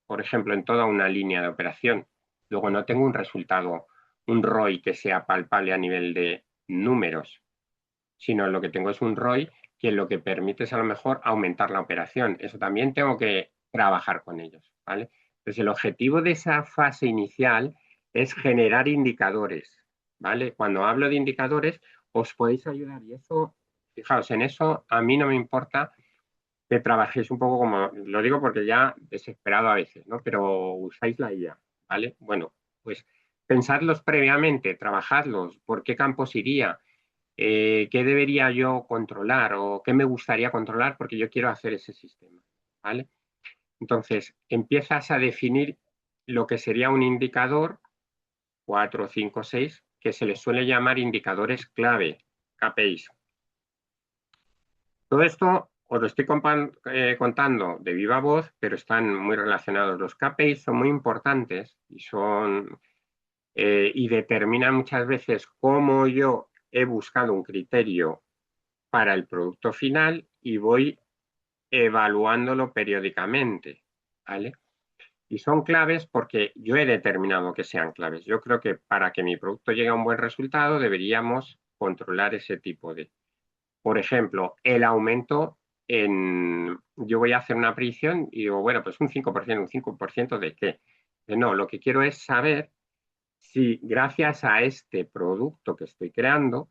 por ejemplo, en toda una línea de operación. Luego no tengo un resultado, un ROI que sea palpable a nivel de números, sino lo que tengo es un ROI que lo que permite es a lo mejor aumentar la operación. Eso también tengo que trabajar con ellos, ¿vale? Entonces, el objetivo de esa fase inicial es generar indicadores, ¿vale? Cuando hablo de indicadores, os podéis ayudar y eso, fijaos, en eso a mí no me importa que trabajéis un poco como, lo digo porque ya desesperado a veces, ¿no? Pero usáis la IA, ¿vale? Bueno, pues pensadlos previamente, trabajadlos, por qué campos iría, qué debería yo controlar o qué me gustaría controlar porque yo quiero hacer ese sistema, ¿vale? Entonces, empiezas a definir lo que sería un indicador, 4, 5, 6, que se les suele llamar indicadores clave, KPIs. Todo esto os lo estoy contando de viva voz, pero están muy relacionados. Los KPIs son muy importantes y determinan muchas veces cómo yo he buscado un criterio para el producto final y voy evaluándolo periódicamente, ¿vale? Y son claves porque yo he determinado que sean claves. Yo creo que para que mi producto llegue a un buen resultado deberíamos controlar ese tipo de... Por ejemplo, el aumento yo voy a hacer una predicción y digo, bueno, pues un 5%, ¿un 5% de qué? No, lo que quiero es saber si gracias a este producto que estoy creando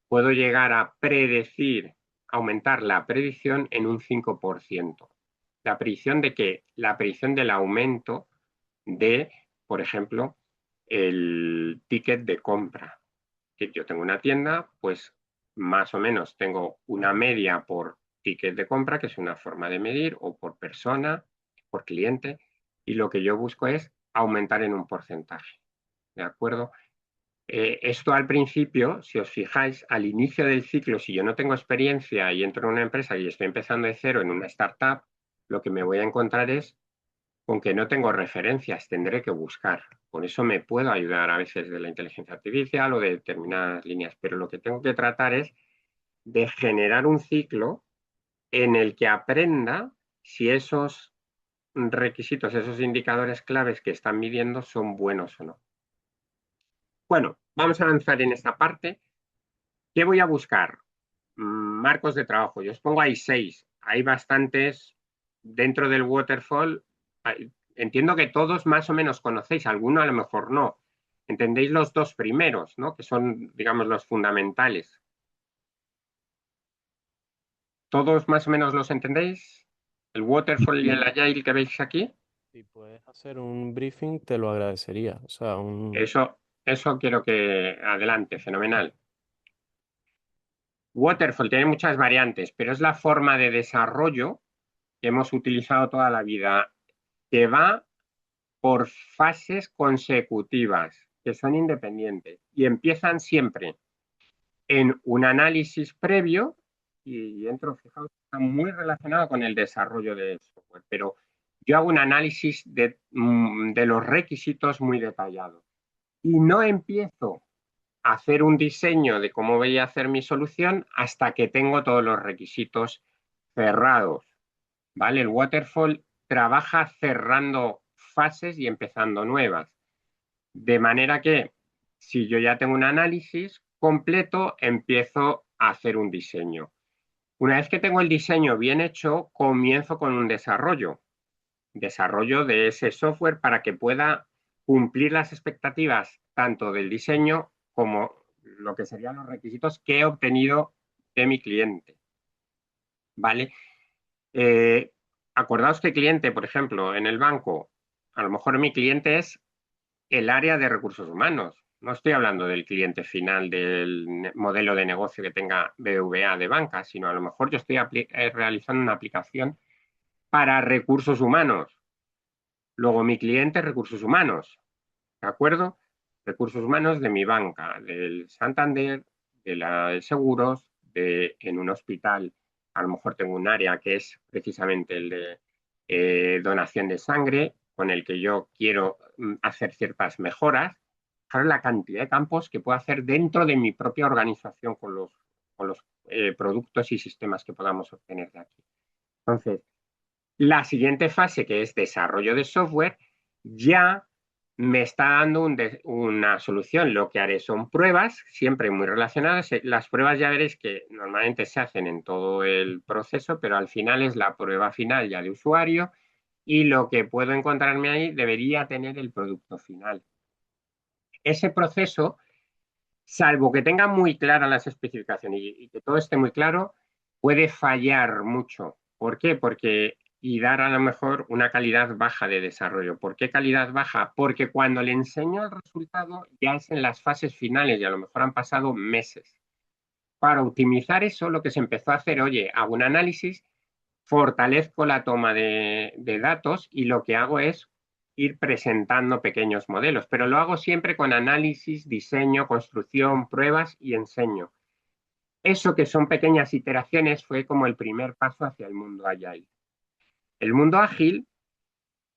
puedo llegar a predecir, aumentar la predicción en un 5%. ¿La predicción de qué? La predicción del aumento de, por ejemplo, el ticket de compra. Que yo tengo una tienda, pues más o menos tengo una media por ticket de compra, que es una forma de medir, o por persona, por cliente, y lo que yo busco es aumentar en un porcentaje. ¿De acuerdo? Esto al principio, si os fijáis, al inicio del ciclo, si yo no tengo experiencia y entro en una empresa y estoy empezando de cero en una startup, lo que me voy a encontrar es con que no tengo referencias, tendré que buscar. Por eso me puedo ayudar a veces de la inteligencia artificial o de determinadas líneas, pero lo que tengo que tratar es de generar un ciclo en el que aprenda si esos requisitos, esos indicadores claves que están midiendo son buenos o no. Bueno, vamos a avanzar en esta parte. ¿Qué voy a buscar? Marcos de trabajo. Yo os pongo ahí 6. Hay bastantes dentro del waterfall. Entiendo que todos más o menos conocéis, alguno a lo mejor no. Entendéis los dos primeros, ¿no? Que son, digamos, los fundamentales. ¿Todos más o menos los entendéis? ¿El waterfall y el agile que veis aquí? Si puedes hacer un briefing, te lo agradecería. O sea, Eso quiero que adelante, fenomenal. Waterfall tiene muchas variantes, pero es la forma de desarrollo que hemos utilizado toda la vida, que va por fases consecutivas, que son independientes y empiezan siempre en un análisis previo y entro, fijaos, está muy relacionado con el desarrollo de software, pero yo hago un análisis de los requisitos muy detallado y no empiezo a hacer un diseño de cómo voy a hacer mi solución hasta que tengo todos los requisitos cerrados, ¿vale? El waterfall trabaja cerrando fases y empezando nuevas. De manera que si yo ya tengo un análisis completo, empiezo a hacer un diseño. Una vez que tengo el diseño bien hecho, comienzo con un desarrollo de ese software para que pueda cumplir las expectativas tanto del diseño como lo que serían los requisitos que he obtenido de mi cliente. ¿Vale? Acordaos que cliente, por ejemplo, en el banco, a lo mejor mi cliente es el área de recursos humanos. No estoy hablando del cliente final del modelo de negocio que tenga BVA de banca, sino a lo mejor yo estoy realizando una aplicación para recursos humanos. Luego mi cliente es recursos humanos, ¿de acuerdo? Recursos humanos de mi banca, del Santander, de la seguros, en un hospital. A lo mejor tengo un área que es precisamente el de donación de sangre, con el que yo quiero hacer ciertas mejoras. Fijaros la cantidad de campos que puedo hacer dentro de mi propia organización con los productos y sistemas que podamos obtener de aquí. Entonces, la siguiente fase, que es desarrollo de software, ya me está dando una solución. Lo que haré son pruebas, siempre muy relacionadas. Las pruebas ya veréis que normalmente se hacen en todo el proceso, pero al final es la prueba final ya de usuario y lo que puedo encontrarme ahí debería tener el producto final. Ese proceso, salvo que tenga muy claras las especificaciones y que todo esté muy claro, puede fallar mucho. ¿Por qué? Porque y dar a lo mejor una calidad baja de desarrollo. ¿Por qué calidad baja? Porque cuando le enseño el resultado ya es en las fases finales y a lo mejor han pasado meses. Para optimizar eso, lo que se empezó a hacer, oye, hago un análisis, fortalezco la toma de datos y lo que hago es ir presentando pequeños modelos, pero lo hago siempre con análisis, diseño, construcción, pruebas y enseño. Eso que son pequeñas iteraciones fue como el primer paso hacia el mundo Agile. El mundo ágil,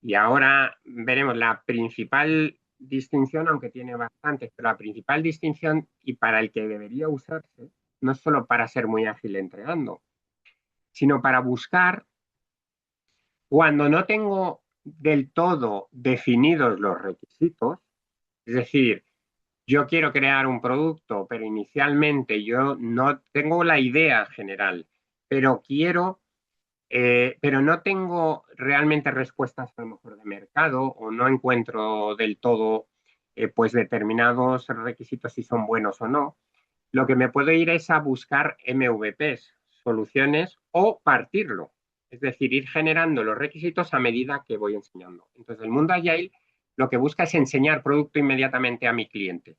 y ahora veremos la principal distinción, aunque tiene bastantes, pero la principal distinción y para el que debería usarse, no es solo para ser muy ágil entregando, sino para buscar cuando no tengo del todo definidos los requisitos, es decir, yo quiero crear un producto, pero inicialmente yo no tengo la idea general, pero quiero pero no tengo realmente respuestas a lo mejor de mercado o no encuentro del todo pues determinados requisitos si son buenos o no. Lo que me puedo ir es a buscar MVPs, soluciones, o partirlo. Es decir, ir generando los requisitos a medida que voy enseñando. Entonces, el mundo Agile lo que busca es enseñar producto inmediatamente a mi cliente.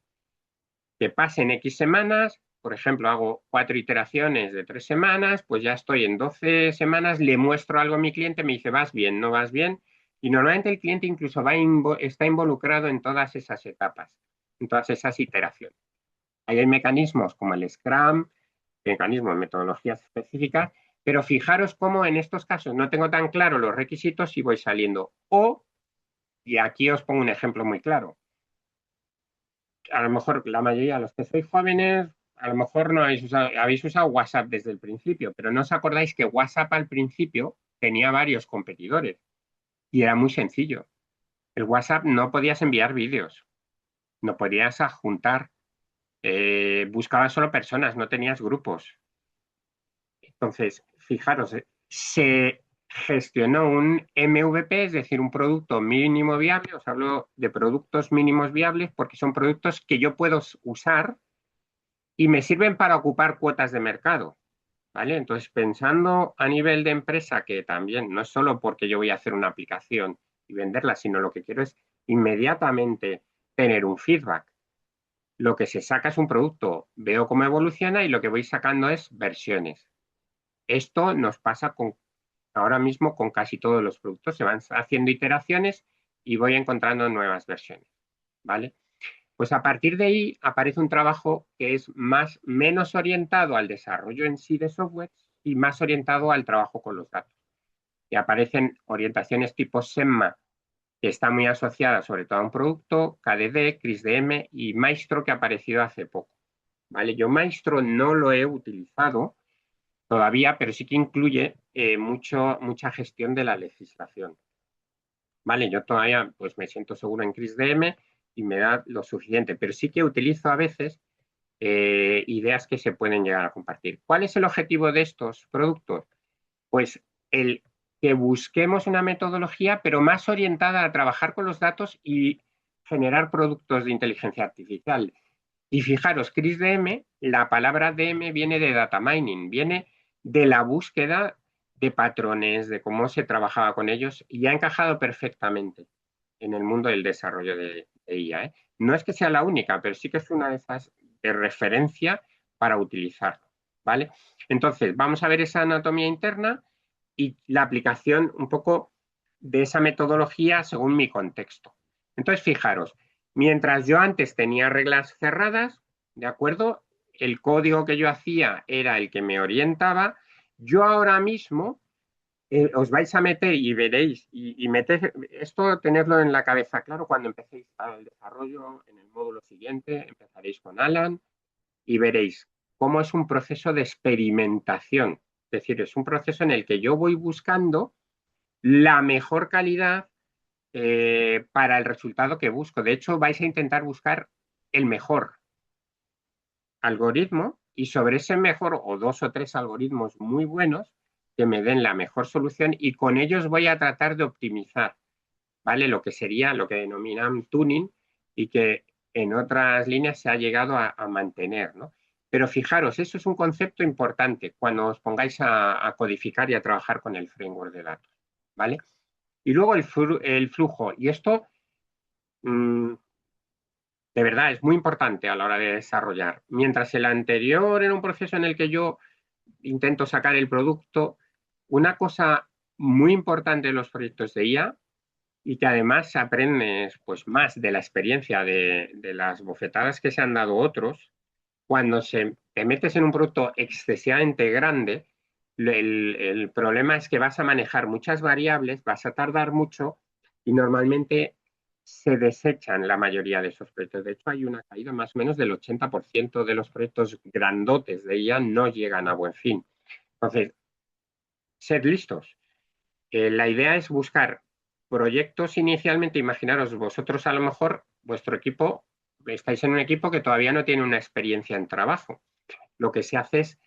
Que pasen X semanas, por ejemplo, hago 4 iteraciones de 3 semanas, pues ya estoy en 12 semanas, le muestro algo a mi cliente, me dice, vas bien, no vas bien, y normalmente el cliente incluso está involucrado en todas esas etapas, en todas esas iteraciones. Ahí hay mecanismos como el Scrum, mecanismos, metodologías específicas, pero fijaros cómo en estos casos no tengo tan claro los requisitos y voy saliendo. Y aquí os pongo un ejemplo muy claro, a lo mejor la mayoría de los que sois jóvenes, a lo mejor no habéis usado WhatsApp desde el principio, pero no os acordáis que WhatsApp al principio tenía varios competidores y era muy sencillo. El WhatsApp no podías enviar vídeos, no podías adjuntar, buscabas solo personas, no tenías grupos. Entonces, fijaros, se gestionó un MVP, es decir, un producto mínimo viable. Os hablo de productos mínimos viables porque son productos que yo puedo usar y me sirven para ocupar cuotas de mercado, ¿vale? Entonces, pensando a nivel de empresa, que también no es solo porque yo voy a hacer una aplicación y venderla, sino lo que quiero es inmediatamente tener un feedback. Lo que se saca es un producto, veo cómo evoluciona y lo que voy sacando es versiones. Esto nos pasa ahora mismo con casi todos los productos. Se van haciendo iteraciones y voy encontrando nuevas versiones, ¿vale? Pues a partir de ahí aparece un trabajo que es menos orientado al desarrollo en sí de software y más orientado al trabajo con los datos. Y aparecen orientaciones tipo SEMMA, que está muy asociada sobre todo a un producto, KDD, CrisDM y Maestro, que ha aparecido hace poco. ¿Vale? Yo Maestro no lo he utilizado todavía, pero sí que incluye mucha gestión de la legislación. ¿Vale? Yo todavía pues me siento seguro en CrisDM y me da lo suficiente, pero sí que utilizo a veces ideas que se pueden llegar a compartir. ¿Cuál es el objetivo de estos productos? Pues el que busquemos una metodología, pero más orientada a trabajar con los datos y generar productos de inteligencia artificial. Y fijaros, CrisDM, la palabra DM viene de data mining, viene de la búsqueda de patrones, de cómo se trabajaba con ellos, y ha encajado perfectamente en el mundo del desarrollo de IA, ¿eh? No es que sea la única, pero sí que es una de esas de referencia para utilizarlo, ¿vale? Entonces, vamos a ver esa anatomía interna y la aplicación un poco de esa metodología según mi contexto. Entonces, fijaros, mientras yo antes tenía reglas cerradas, ¿de acuerdo? El código que yo hacía era el que me orientaba. Yo ahora mismo os vais a meter y veréis, y meter esto, tenerlo en la cabeza claro cuando empecéis el desarrollo en el módulo siguiente, empezaréis con Alan y veréis cómo es un proceso de experimentación. Es decir, es un proceso en el que yo voy buscando la mejor calidad para el resultado que busco. De hecho, vais a intentar buscar el mejor algoritmo y sobre ese mejor o 2 o 3 algoritmos muy buenos que me den la mejor solución y con ellos voy a tratar de optimizar, ¿vale? Lo que sería lo que denominan tuning y que en otras líneas se ha llegado a mantener, ¿no? Pero fijaros, eso es un concepto importante cuando os pongáis a codificar y a trabajar con el framework de datos, ¿vale? Y luego el flujo. Y esto, de verdad, es muy importante a la hora de desarrollar. Mientras el anterior era un proceso en el que yo intento sacar el producto, una cosa muy importante en los proyectos de IA y que además aprendes pues, más de la experiencia de las bofetadas que se han dado otros, cuando te metes en un producto excesivamente grande, el problema es que vas a manejar muchas variables, vas a tardar mucho y normalmente se desechan la mayoría de esos proyectos. De hecho, hay una caída más o menos del 80% de los proyectos grandotes de IA no llegan a buen fin. Entonces, sed listos. La idea es buscar proyectos inicialmente, imaginaros vosotros a lo mejor, vuestro equipo, estáis en un equipo que todavía no tiene una experiencia en trabajo. Lo que se hace es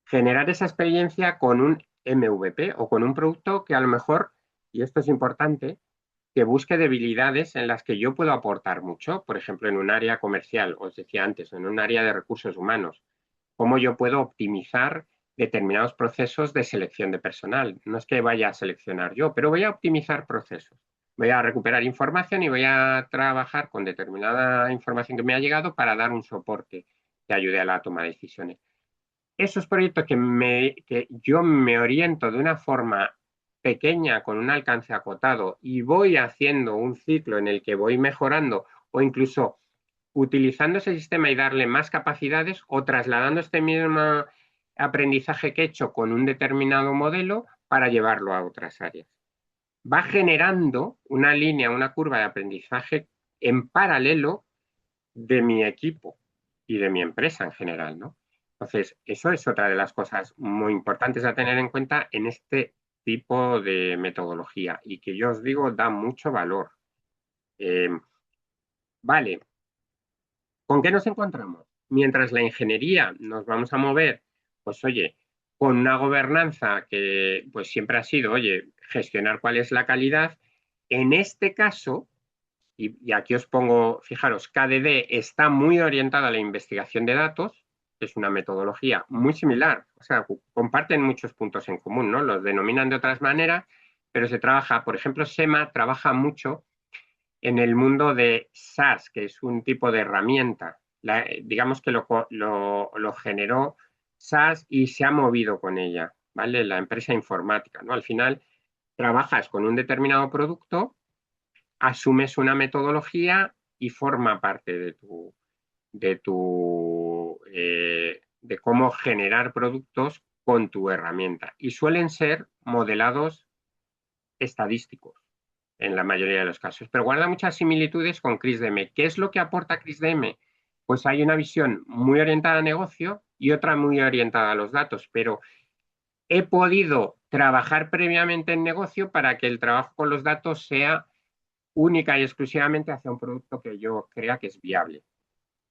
generar esa experiencia con un MVP o con un producto que a lo mejor, y esto es importante, que busque debilidades en las que yo puedo aportar mucho, por ejemplo, en un área comercial, os decía antes, en un área de recursos humanos, cómo yo puedo optimizar determinados procesos de selección de personal. No es que vaya a seleccionar yo, pero voy a optimizar procesos. Voy a recuperar información y voy a trabajar con determinada información que me ha llegado para dar un soporte que ayude a la toma de decisiones. Esos proyectos que yo me oriento de una forma pequeña, con un alcance acotado, y voy haciendo un ciclo en el que voy mejorando o incluso utilizando ese sistema y darle más capacidades o trasladando este mismo aprendizaje que he hecho con un determinado modelo para llevarlo a otras áreas. Va generando una línea, una curva de aprendizaje en paralelo de mi equipo y de mi empresa en general, ¿no? Entonces, eso es otra de las cosas muy importantes a tener en cuenta en este tipo de metodología y que yo os digo da mucho valor. Vale, ¿con qué nos encontramos? Mientras la ingeniería nos vamos a mover, pues oye, con una gobernanza que pues siempre ha sido, oye, gestionar cuál es la calidad, en este caso, y aquí os pongo, fijaros, KDD está muy orientada a la investigación de datos, que es una metodología muy similar, o sea, comparten muchos puntos en común, ¿no? Los denominan de otras maneras, pero se trabaja, por ejemplo, SEMA trabaja mucho en el mundo de SaaS, que es un tipo de herramienta. Digamos que lo generó SaaS y se ha movido con ella, ¿vale? La empresa informática, ¿no? Al final trabajas con un determinado producto, asumes una metodología y forma parte de cómo generar productos con tu herramienta. Y suelen ser modelados estadísticos en la mayoría de los casos, pero guarda muchas similitudes con CrisDM. ¿Qué es lo que aporta CrisDM? Pues hay una visión muy orientada a negocio y otra muy orientada a los datos, pero he podido trabajar previamente en negocio para que el trabajo con los datos sea única y exclusivamente hacia un producto que yo crea que es viable,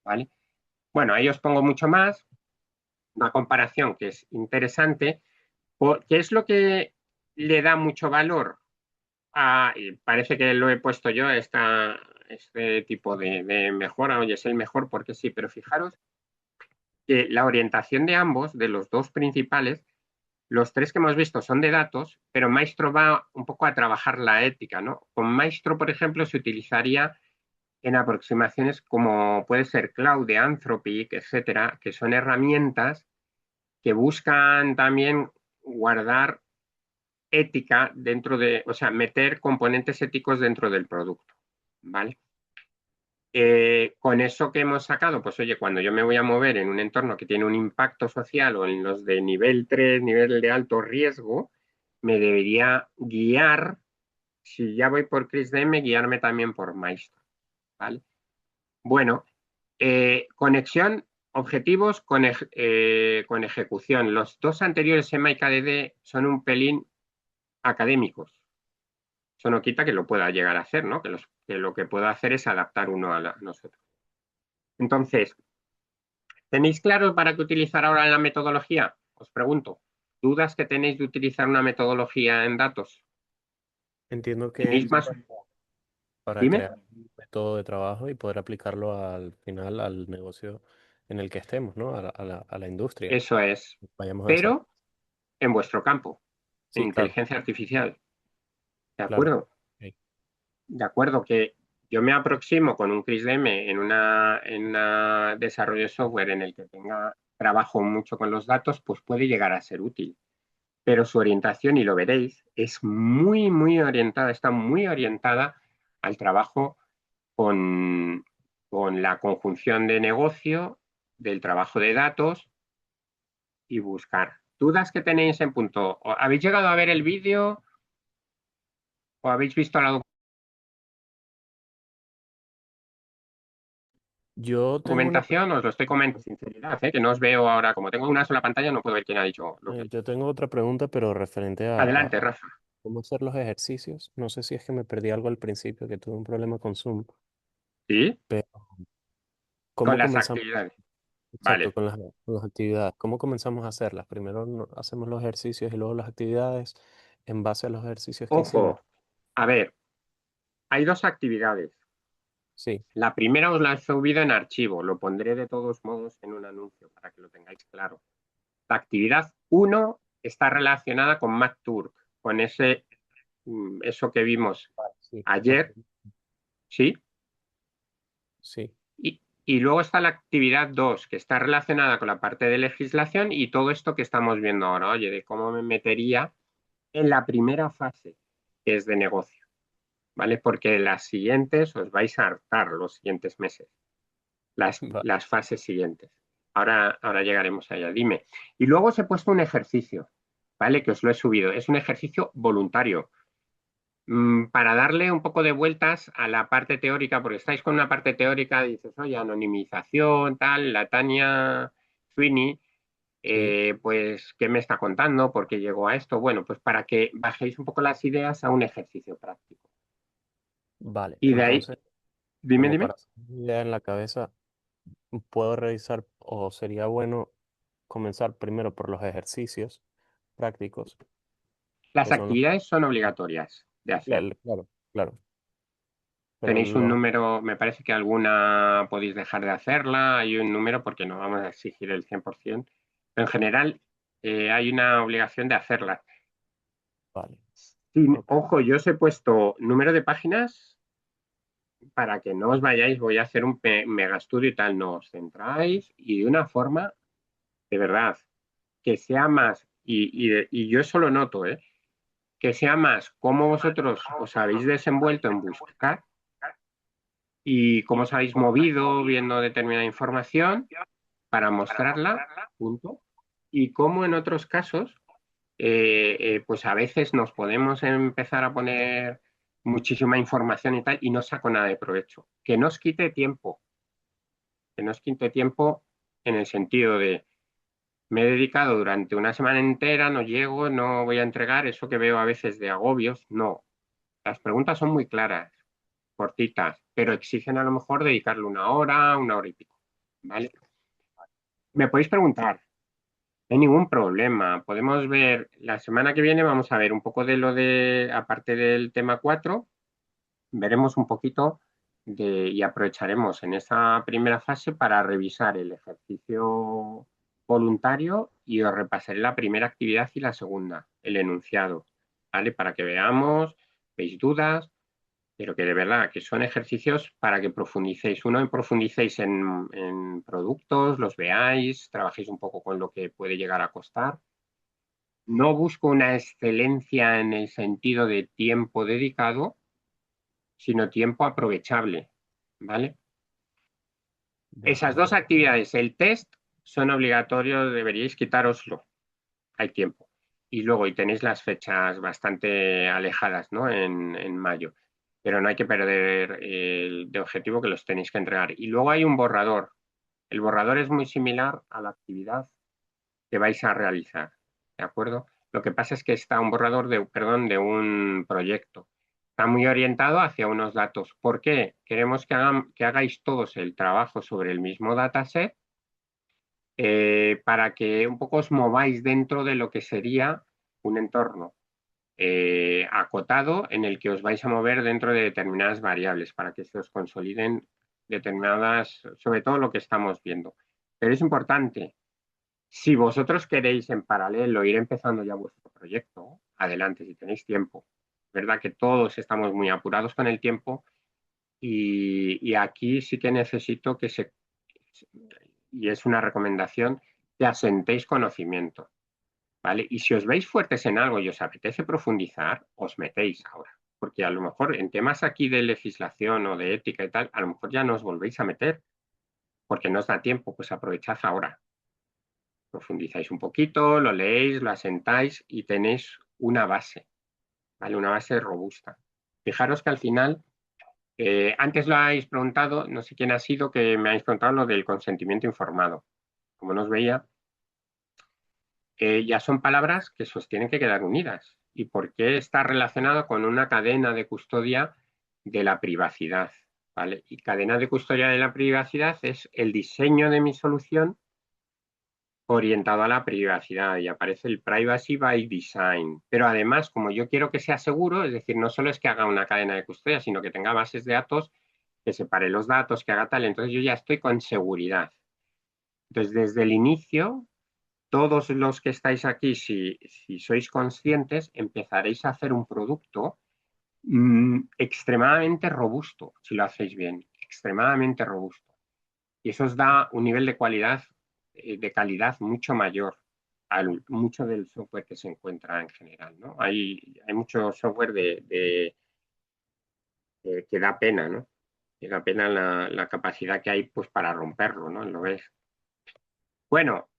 ¿vale? Bueno, ahí os pongo mucho más, una comparación que es interesante, ¿qué es lo que le da mucho valor? Y parece que lo he puesto yo, este tipo de mejora, oye, es el mejor porque sí, pero fijaros que la orientación de ambos, de los dos principales, los tres que hemos visto son de datos, pero Maestro va un poco a trabajar la ética, ¿no? Con Maestro, por ejemplo, se utilizaría en aproximaciones como puede ser Cloud, Anthropic, etcétera, que son herramientas que buscan también guardar ética dentro de, o sea, meter componentes éticos dentro del producto, ¿vale? Con eso que hemos sacado, pues oye, cuando yo me voy a mover en un entorno que tiene un impacto social o en los de nivel 3, nivel de alto riesgo, me debería guiar, si ya voy por CrisDM, guiarme también por Maestro, ¿vale? Bueno, conexión, objetivos con ejecución. Los dos anteriores, EMA y KDD, son un pelín académicos. Eso no quita que lo pueda llegar a hacer, ¿no? Que lo que puedo hacer es adaptar uno a nosotros. Entonces, ¿tenéis claro para qué utilizar ahora la metodología? Os pregunto. ¿Dudas que tenéis de utilizar una metodología en datos? Entiendo que ¿Tenéis es más? para Dime. crear un método de trabajo y poder aplicarlo al final al negocio en el que estemos, ¿no? A la industria. Eso es. Vayamos a desarrollar. Pero en vuestro campo, en Sí, claro, inteligencia artificial. ¿De claro. acuerdo? Ok. De acuerdo que yo me aproximo con un CrisDM en un desarrollo de software en el que trabajo mucho con los datos, pues puede llegar a ser útil. Pero su orientación, y lo veréis, es muy, muy orientada, está muy orientada al trabajo con, con la conjunción de negocio, del trabajo de datos y buscar. ¿Dudas que tenéis en punto? ¿Habéis llegado a ver el vídeo o habéis visto la Yo tengo una, documentación? Os lo estoy comentando con sinceridad, que no os veo ahora, como tengo una sola pantalla, no puedo ver quién ha dicho lo que... yo tengo otra pregunta, pero referente Adelante, Rafa. cómo hacer los ejercicios. No sé si es que me perdí algo al principio, que tuve un problema con Zoom, ¿Sí? pero Con ¿cómo las comenzamos? actividades. Vale, Exacto, con las actividades. ¿Cómo comenzamos a hacerlas? Primero hacemos los ejercicios y luego las actividades en base a los ejercicios que hicimos. ojo, a ver, hay dos actividades. Sí, La primera os la he subido en archivo, lo pondré de todos modos en un anuncio para que lo tengáis claro. La actividad uno está relacionada con MacTurk, con eso que vimos sí, ayer, ¿sí? sí, Y luego está la actividad 2 que está relacionada con la parte de legislación y todo esto que estamos viendo ahora, oye, de cómo me metería en la primera fase, que es de negocio, ¿vale? Porque las siguientes os vais a hartar los siguientes meses, va, las fases siguientes. Ahora llegaremos a ella. Dime. Y luego os he puesto un ejercicio, ¿vale? Que os lo he subido. Es un ejercicio voluntario. Para darle un poco de vueltas a la parte teórica, porque estáis con una parte teórica, dices, oye, anonimización, tal, la Tania Sweeney, sí, pues, ¿qué me está contando? ¿Por qué llegó a esto? Bueno, pues para que bajéis un poco las ideas a un ejercicio práctico. vale. Y de ahí, Entonces, dime, como dime. para hacer una idea en la cabeza, puedo revisar o sería bueno comenzar primero por los ejercicios prácticos, Las que son los... actividades son obligatorias de hacer. Claro, claro, pero Tenéis un los... número, me parece que alguna podéis dejar de hacerla, hay un número porque no vamos a exigir el 100%, pero en general hay una obligación de hacerlas. Vale, ok, Ojo, yo os he puesto número de páginas para que no os vayáis, voy a hacer un mega estudio y tal, no os centráis y de una forma, de verdad, que sea más, y yo eso lo noto, que sea más cómo vosotros os habéis desenvuelto en buscar y cómo os habéis movido viendo determinada información para mostrarla, punto, y cómo en otros casos, pues a veces nos podemos empezar a poner muchísima información y tal, y no saco nada de provecho. Que no os quite tiempo, que no os quite tiempo en el sentido de, me he dedicado durante una semana entera, no llego, no voy a entregar eso que veo a veces de agobios, no. Las preguntas son muy claras, cortitas, pero exigen a lo mejor dedicarle una hora y pico, ¿vale? Me podéis preguntar, no hay ningún problema. Podemos ver, la semana que viene vamos a ver un poco de lo de, aparte del tema 4 veremos un poquito y aprovecharemos en esa primera fase para revisar el ejercicio voluntario y os repasaré la primera actividad y la segunda, el enunciado, ¿vale? Para que veamos, veis dudas, pero que de verdad que son ejercicios para que profundicéis. Uno, profundicéis en productos, los veáis, trabajéis un poco con lo que puede llegar a costar. No busco una excelencia en el sentido de tiempo dedicado, sino tiempo aprovechable, ¿vale? de Esas dos acuerdo. actividades, el test, son obligatorios, deberíais quitároslo, hay tiempo. Y luego, y tenéis las fechas bastante alejadas, ¿no? En mayo. Pero no hay que perder de objetivo que los tenéis que entregar. Y luego hay un borrador. El borrador es muy similar a la actividad que vais a realizar, ¿de acuerdo? Lo que pasa es que está un borrador de, perdón, de un proyecto. Está muy orientado hacia unos datos. ¿Por qué? Queremos que hagáis todos el trabajo sobre el mismo dataset para que un poco os mováis dentro de lo que sería un entorno acotado en el que os vais a mover dentro de determinadas variables para que se os consoliden determinadas, sobre todo lo que estamos viendo. Pero es importante, si vosotros queréis en paralelo ir empezando ya vuestro proyecto, adelante, si tenéis tiempo. ¿Verdad que todos estamos muy apurados con el tiempo? Y aquí sí que necesito y es una recomendación, que asentéis conocimiento, ¿vale? Y si os veis fuertes en algo y os apetece profundizar, os metéis ahora. Porque a lo mejor en temas aquí de legislación o de ética y tal, a lo mejor ya no os volvéis a meter porque no os da tiempo, pues aprovechad ahora. Profundizáis un poquito, lo leéis, lo asentáis y tenéis una base, ¿vale? Una base robusta. Fijaros que al final, antes lo habéis preguntado, no sé quién ha sido, que me habéis preguntado lo del consentimiento informado. Como nos veía, ya son palabras que sostienen que quedar unidas. ¿Y por qué está relacionado con una cadena de custodia de la privacidad? ¿vale? Y cadena de custodia de la privacidad es el diseño de mi solución orientado a la privacidad y aparece el Privacy by Design. Pero además, como yo quiero que sea seguro, es decir, no solo es que haga una cadena de custodia, sino que tenga bases de datos, que separe los datos, que haga tal, entonces yo ya estoy con seguridad. Entonces, desde el inicio, todos los que estáis aquí, si sois conscientes, empezaréis a hacer un producto extremadamente robusto, si lo hacéis bien, extremadamente robusto. Y eso os da un nivel de calidad mucho mayor a mucho del software que se encuentra en general, ¿no? Hay mucho software que da pena, ¿no? Que da pena la capacidad que hay pues, para romperlo, ¿no? ¿Lo ves? Bueno,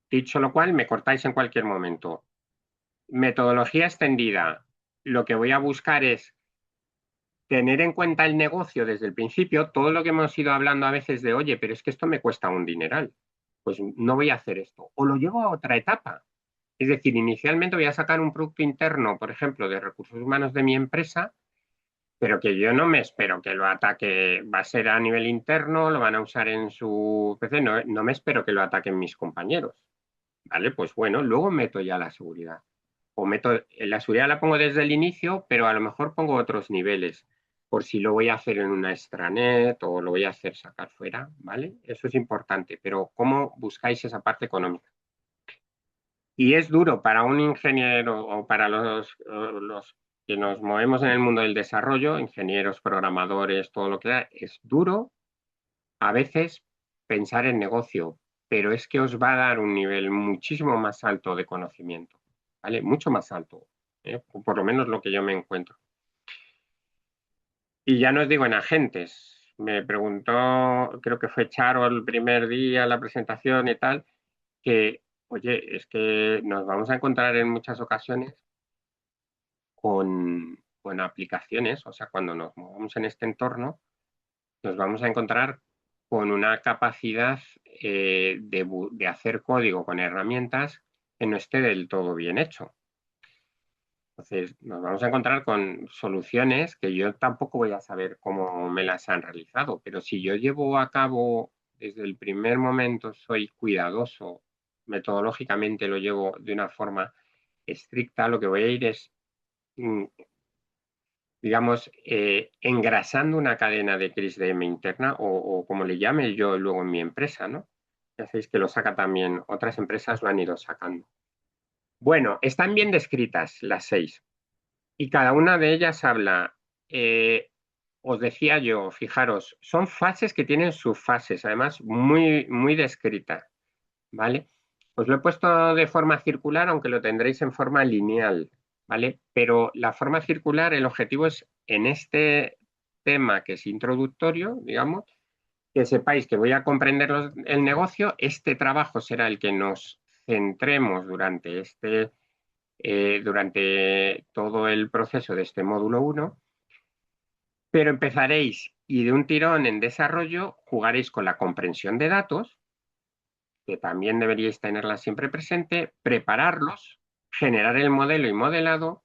dicho lo cual, me cortáis en cualquier momento. Metodología extendida. Lo que voy a buscar es tener en cuenta el negocio desde el principio, todo lo que hemos ido hablando a veces de, oye, pero es que esto me cuesta un dineral, pues no voy a hacer esto. O lo llevo a otra etapa. Es decir, inicialmente voy a sacar un producto interno, por ejemplo, de recursos humanos de mi empresa, pero que yo no me espero que lo ataque, va a ser a nivel interno, lo van a usar en su PC, no me espero que lo ataquen mis compañeros. ¿Vale? Pues bueno, luego meto ya la seguridad. O meto, la seguridad la pongo desde el inicio, pero a lo mejor pongo otros niveles, por si lo voy a hacer en una extranet o lo voy a hacer sacar fuera, ¿vale? Eso es importante, pero ¿cómo buscáis esa parte económica? Y es duro para un ingeniero o para los que nos movemos en el mundo del desarrollo, ingenieros, programadores, todo lo que da, es duro a veces pensar en negocio, pero es que os va a dar un nivel muchísimo más alto de conocimiento, ¿vale? Mucho más alto, por lo menos lo que yo me encuentro. Y ya no os digo en agentes. Me preguntó, creo que fue Charo el primer día, la presentación y tal, que, oye, es que nos vamos a encontrar en muchas ocasiones con aplicaciones, o sea, cuando nos movamos en este entorno, nos vamos a encontrar con una capacidad de hacer código con herramientas que no esté del todo bien hecho. Entonces, nos vamos a encontrar con soluciones que yo tampoco voy a saber cómo me las han realizado, pero si yo llevo a cabo desde el primer momento, soy cuidadoso, metodológicamente lo llevo de una forma estricta, lo que voy a ir es digamos, engrasando una cadena de CRISDM interna o como le llame yo luego en mi empresa, ¿no? Ya sabéis que lo saca también, otras empresas lo han ido sacando. Bueno, están bien descritas las 6 y cada una de ellas habla, os decía yo, fijaros, son fases que tienen subfases, además muy, muy descritas, ¿vale? Os lo he puesto de forma circular, aunque lo tendréis en forma lineal, ¿vale? Pero la forma circular, el objetivo es en este tema que es introductorio, digamos, que sepáis que voy a comprender el negocio, este trabajo será el que nos centremos durante todo el proceso de este módulo 1, pero empezaréis y de un tirón en desarrollo jugaréis con la comprensión de datos, que también deberíais tenerla siempre presente, prepararlos, generar el modelo y modelado,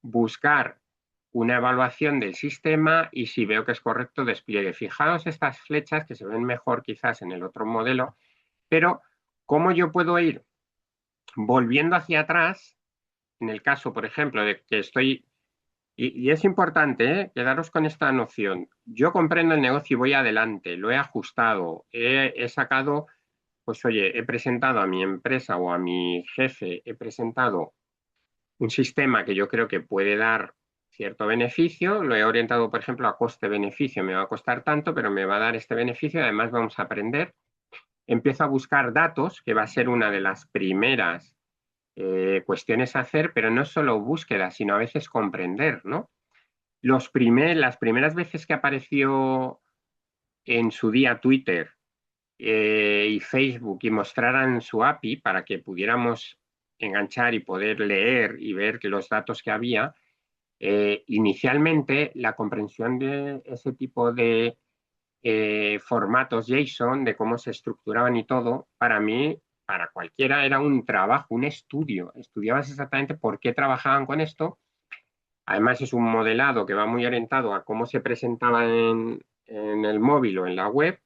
buscar una evaluación del sistema y si veo que es correcto, despliegue. Fijaos estas flechas que se ven mejor quizás en el otro modelo, pero ¿cómo yo puedo ir volviendo hacia atrás? En el caso, por ejemplo, de que estoy... Y es importante, quedaros con esta noción. Yo comprendo el negocio y voy adelante, lo he ajustado, he sacado pues oye, he presentado a mi empresa o a mi jefe, he presentado un sistema que yo creo que puede dar cierto beneficio, lo he orientado, por ejemplo, a coste-beneficio, me va a costar tanto, pero me va a dar este beneficio, además vamos a aprender. Empiezo a buscar datos, que va a ser una de las primeras cuestiones a hacer, pero no solo búsqueda, sino a veces comprender, ¿no? Las primeras veces que apareció en su día Twitter y Facebook y mostraran su API para que pudiéramos enganchar y poder leer y ver que los datos que había, inicialmente la comprensión de ese tipo de formatos JSON, de cómo se estructuraban y todo, para mí, para cualquiera, era un trabajo, un estudio. Estudiabas exactamente por qué trabajaban con esto Además es un modelado que va muy orientado a cómo se presentaba en el móvil o en la web,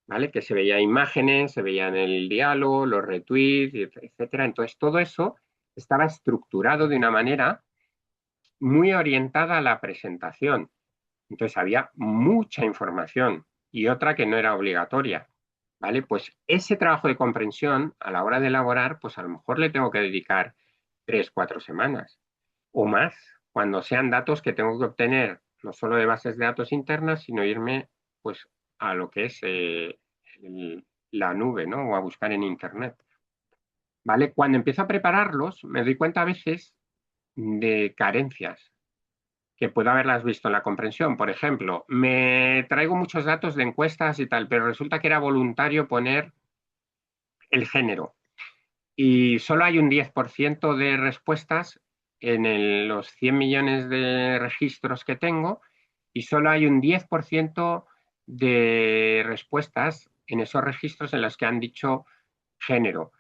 ¿vale? Que se veía imágenes, se veían el diálogo, los retweets, etcétera. Entonces todo eso estaba estructurado de una manera muy orientada a la presentación. Entonces había mucha información y otra que no era obligatoria, ¿vale? Pues ese trabajo de comprensión, a la hora de elaborar, pues a lo mejor le tengo que dedicar 3, 4 semanas o más, cuando sean datos que tengo que obtener no solo de bases de datos internas, sino irme pues a lo que es la nube, ¿no? O a buscar en Internet, ¿vale? Cuando empiezo a prepararlos, me doy cuenta a veces de carencias que puedo haberlas visto en la comprensión. Por ejemplo, me traigo muchos datos de encuestas y tal, pero resulta que era voluntario poner el género y solo hay un 10% de respuestas en los 100 millones de registros que tengo y solo hay un 10% de respuestas en esos registros en los que han dicho género.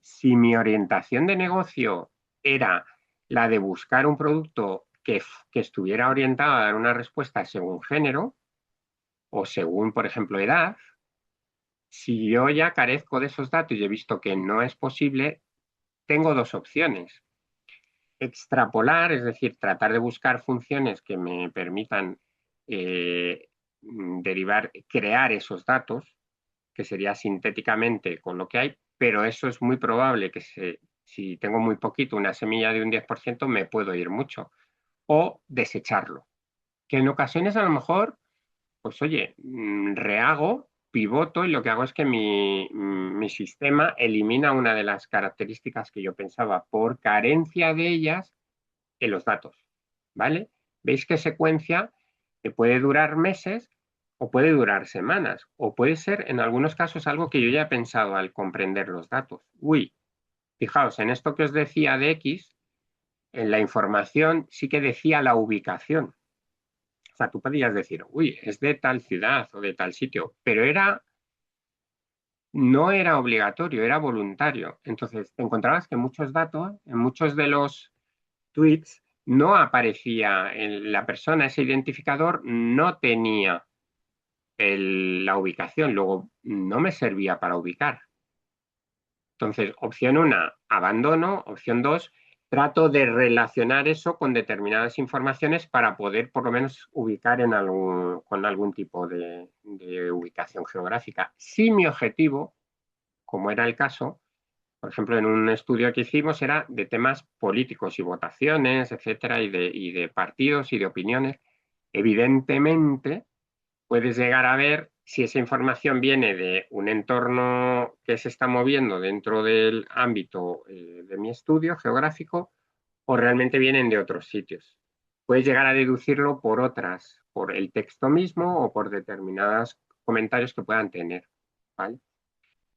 Si mi orientación de negocio era la de buscar un producto que estuviera orientado a dar una respuesta según género o según, por ejemplo, edad, si yo ya carezco de esos datos y he visto que no es posible, tengo dos opciones. Extrapolar, es decir, tratar de buscar funciones que me permitan crear esos datos, que sería sintéticamente con lo que hay, pero eso es muy probable que si tengo muy poquito, una semilla de un 10%, me puedo ir mucho. O desecharlo, que en ocasiones a lo mejor, pues oye, rehago, pivoto y lo que hago es que mi sistema elimina una de las características que yo pensaba por carencia de ellas en los datos, ¿vale? Veis que secuencia puede durar meses o puede durar semanas, o puede ser en algunos casos algo que yo ya he pensado al comprender los datos. Uy, fijaos, en esto que os decía de X, en la información sí que decía la ubicación. O sea, tú podías decir, uy, es de tal ciudad o de tal sitio, pero no era obligatorio, era voluntario. Entonces, te encontrabas que muchos datos, en muchos de los tweets, no aparecía en la persona, ese identificador no tenía la ubicación, luego no me servía para ubicar. Entonces, opción 1, abandono. Opción 2, trato de relacionar eso con determinadas informaciones para poder por lo menos ubicar con algún tipo de ubicación geográfica. Si mi objetivo, como era el caso, por ejemplo, en un estudio que hicimos era de temas políticos y votaciones, etcétera, y de partidos y de opiniones. Evidentemente, puedes llegar a ver si esa información viene de un entorno que se está moviendo dentro del ámbito de mi estudio geográfico o realmente vienen de otros sitios. Puedes llegar a deducirlo por el texto mismo o por determinados comentarios que puedan tener, ¿vale?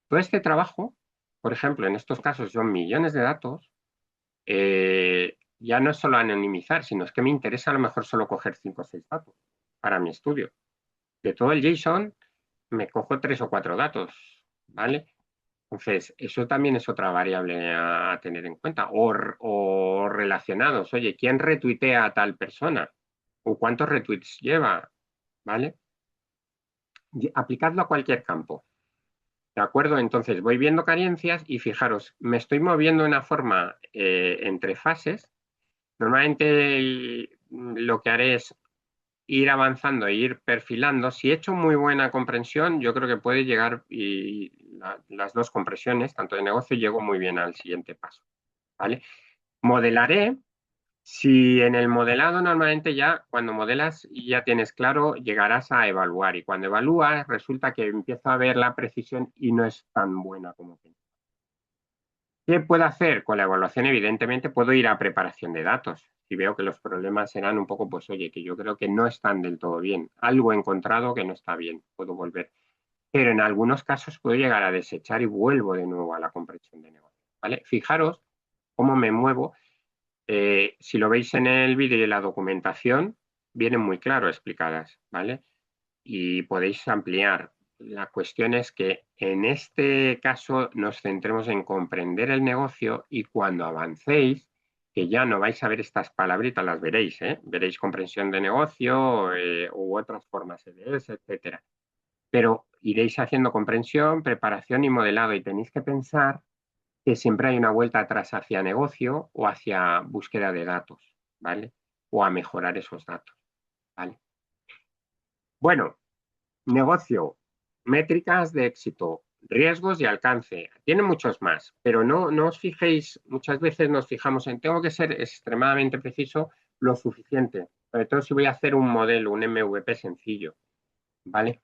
Todo este trabajo, por ejemplo, en estos casos son millones de datos, ya no es solo anonimizar, sino es que me interesa a lo mejor solo coger 5 o 6 datos para mi estudio. De todo el JSON me cojo 3 o 4 datos, ¿vale? Entonces, eso también es otra variable a tener en cuenta. O relacionados, oye, ¿quién retuitea a tal persona? ¿O cuántos retweets lleva? ¿Vale? Aplicadlo a cualquier campo. ¿De acuerdo? Entonces voy viendo carencias y fijaros, me estoy moviendo de una forma entre fases. Normalmente lo que haré es ir avanzando e ir perfilando. Si he hecho muy buena comprensión, yo creo que puede llegar y las dos compresiones, tanto de negocio, llego muy bien al siguiente paso, ¿vale? Modelaré. Si en el modelado normalmente ya, cuando modelas y ya tienes claro, llegarás a evaluar. Y cuando evalúas, resulta que empiezo a ver la precisión y no es tan buena como pensaba. ¿Qué puedo hacer con la evaluación? Evidentemente puedo ir a preparación de datos. Si veo que los problemas serán un poco, pues oye, que yo creo que no están del todo bien. Algo he encontrado que no está bien, puedo volver. Pero en algunos casos puedo llegar a desechar y vuelvo de nuevo a la comprensión de negocio, ¿vale? Fijaros cómo me muevo. Si lo veis en el vídeo y en la documentación, vienen muy claro explicadas, ¿vale? Y podéis ampliar. La cuestión es que en este caso nos centremos en comprender el negocio y cuando avancéis, que ya no vais a ver estas palabritas, las veréis, ¿eh? Veréis comprensión de negocio u otras formas EDS, etcétera. Pero iréis haciendo comprensión, preparación y modelado, y tenéis que pensar que siempre hay una vuelta atrás hacia negocio o hacia búsqueda de datos, ¿vale? O a mejorar esos datos, ¿vale? Bueno, negocio, métricas de éxito, riesgos y alcance. Tiene muchos más, pero no os fijéis, muchas veces nos fijamos en tengo que ser extremadamente preciso lo suficiente, sobre todo si voy a hacer un modelo, un MVP sencillo, ¿vale?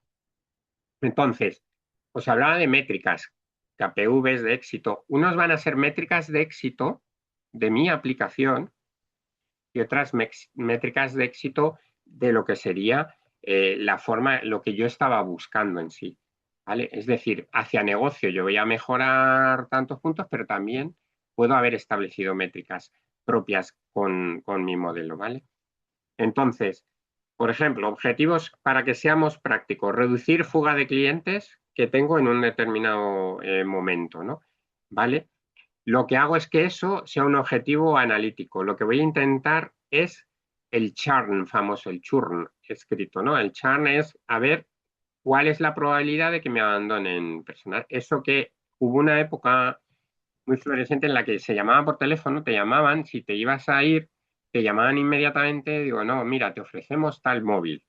Entonces, os hablaba de métricas, KPVs de éxito. Unos van a ser métricas de éxito de mi aplicación y otras métricas de éxito de lo que sería la forma, lo que yo estaba buscando en sí, ¿vale? Es decir, hacia negocio yo voy a mejorar tantos puntos, pero también puedo haber establecido métricas propias con mi modelo, ¿vale? Entonces, por ejemplo, objetivos para que seamos prácticos, reducir fuga de clientes que tengo en un determinado momento, ¿no? ¿Vale? Lo que hago es que eso sea un objetivo analítico. Lo que voy a intentar es el churn famoso, el churn escrito, ¿no? El churn es a ver cuál es la probabilidad de que me abandonen personal. Eso que hubo una época muy floreciente en la que se llamaba por teléfono, te llamaban, si te ibas a ir, te llamaban inmediatamente, digo, no, mira, te ofrecemos tal móvil.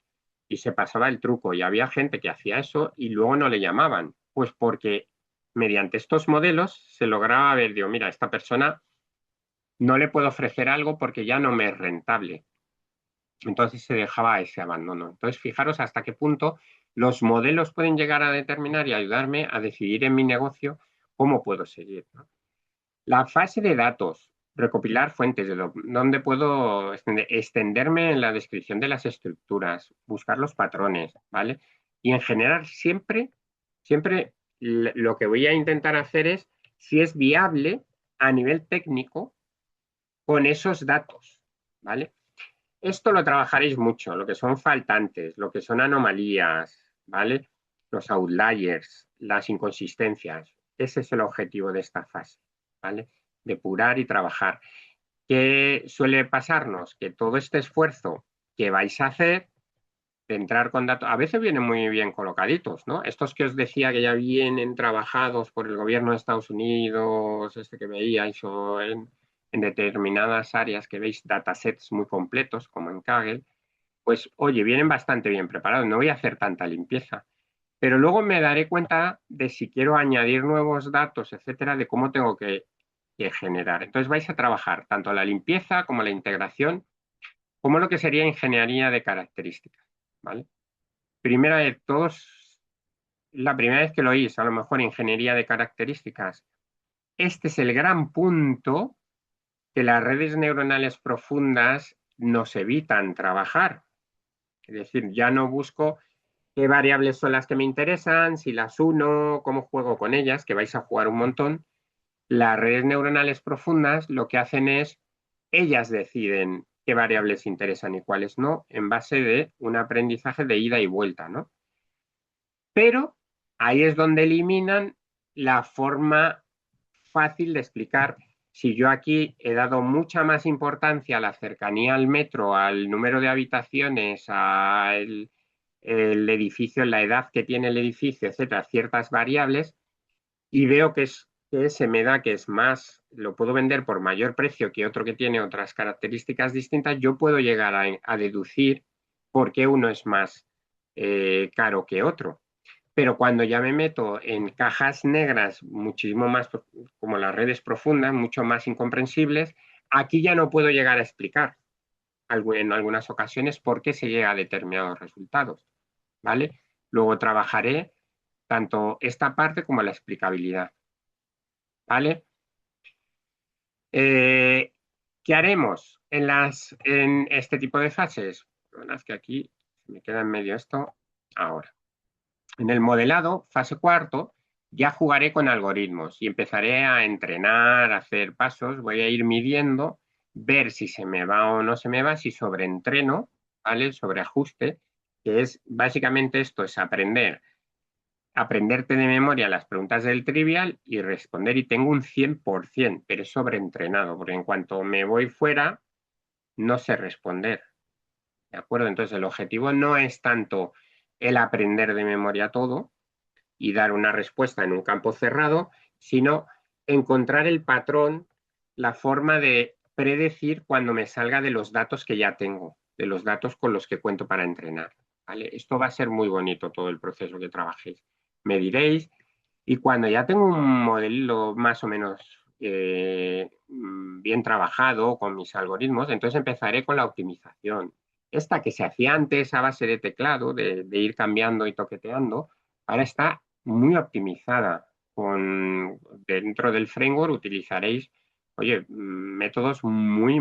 Y se pasaba el truco y había gente que hacía eso y luego no le llamaban, pues porque mediante estos modelos se lograba ver, digo, mira, esta persona no le puedo ofrecer algo porque ya no me es rentable. Entonces se dejaba ese abandono. Entonces, fijaros hasta qué punto los modelos pueden llegar a determinar y ayudarme a decidir en mi negocio cómo puedo seguir, ¿no? La fase de datos, recopilar fuentes, donde puedo extenderme en la descripción de las estructuras, buscar los patrones, ¿vale? Y en general siempre lo que voy a intentar hacer es si es viable a nivel técnico con esos datos, ¿vale? Esto lo trabajaréis mucho, lo que son faltantes, lo que son anomalías, ¿vale? Los outliers, las inconsistencias. Ese es el objetivo de esta fase, ¿vale? Depurar y trabajar. ¿Qué suele pasarnos? Que todo este esfuerzo que vais a hacer de entrar con datos, a veces vienen muy bien colocaditos, ¿no? Estos que os decía que ya vienen trabajados por el gobierno de Estados Unidos, este que veíais, o en determinadas áreas que veis datasets muy completos, como en Kaggle, pues oye, vienen bastante bien preparados, no voy a hacer tanta limpieza. Pero luego me daré cuenta de si quiero añadir nuevos datos, etcétera, de cómo tengo que generar. Entonces vais a trabajar tanto la limpieza como la integración, como lo que sería ingeniería de características, ¿vale? Primera de todos, la primera vez que lo oís, a lo mejor ingeniería de características. Este es el gran punto que las redes neuronales profundas nos evitan trabajar. Es decir, ya no busco qué variables son las que me interesan, si las uno, cómo juego con ellas, que vais a jugar un montón. Las redes neuronales profundas lo que hacen es, ellas deciden qué variables interesan y cuáles no, en base de un aprendizaje de ida y vuelta, ¿no? Pero ahí es donde eliminan la forma fácil de explicar. Si yo aquí he dado mucha más importancia a la cercanía al metro, al número de habitaciones, al el edificio, la edad que tiene el edificio, etcétera, ciertas variables, y veo que se me da que es más, lo puedo vender por mayor precio que otro que tiene otras características distintas, yo puedo llegar a deducir por qué uno es más caro que otro. Pero cuando ya me meto en cajas negras muchísimo más, como las redes profundas, mucho más incomprensibles, aquí ya no puedo llegar a explicar en algunas ocasiones por qué se llega a determinados resultados, ¿vale? Luego trabajaré tanto esta parte como la explicabilidad, ¿vale? ¿Qué haremos en este tipo de fases? Bueno, es que aquí me queda en medio esto ahora. En el modelado, fase cuarto, ya jugaré con algoritmos y empezaré a entrenar, a hacer pasos, voy a ir midiendo, ver si se me va o no se me va, si sobreentreno, ¿vale? Sobreajuste, que es básicamente esto, es aprender aprenderte de memoria las preguntas del trivial y responder, y tengo un 100%, pero es sobreentrenado, porque en cuanto me voy fuera, no sé responder. ¿De acuerdo? Entonces el objetivo no es tanto el aprender de memoria todo y dar una respuesta en un campo cerrado, sino encontrar el patrón, la forma de predecir cuando me salga de los datos que ya tengo, de los datos con los que cuento para entrenar. ¿Vale? Esto va a ser muy bonito todo el proceso que trabajéis. Me diréis, y cuando ya tengo un modelo más o menos bien trabajado con mis algoritmos, entonces empezaré con la optimización. Esta que se hacía antes a base de teclado, de ir cambiando y toqueteando, ahora está muy optimizada. Dentro del framework utilizaréis, oye, métodos muy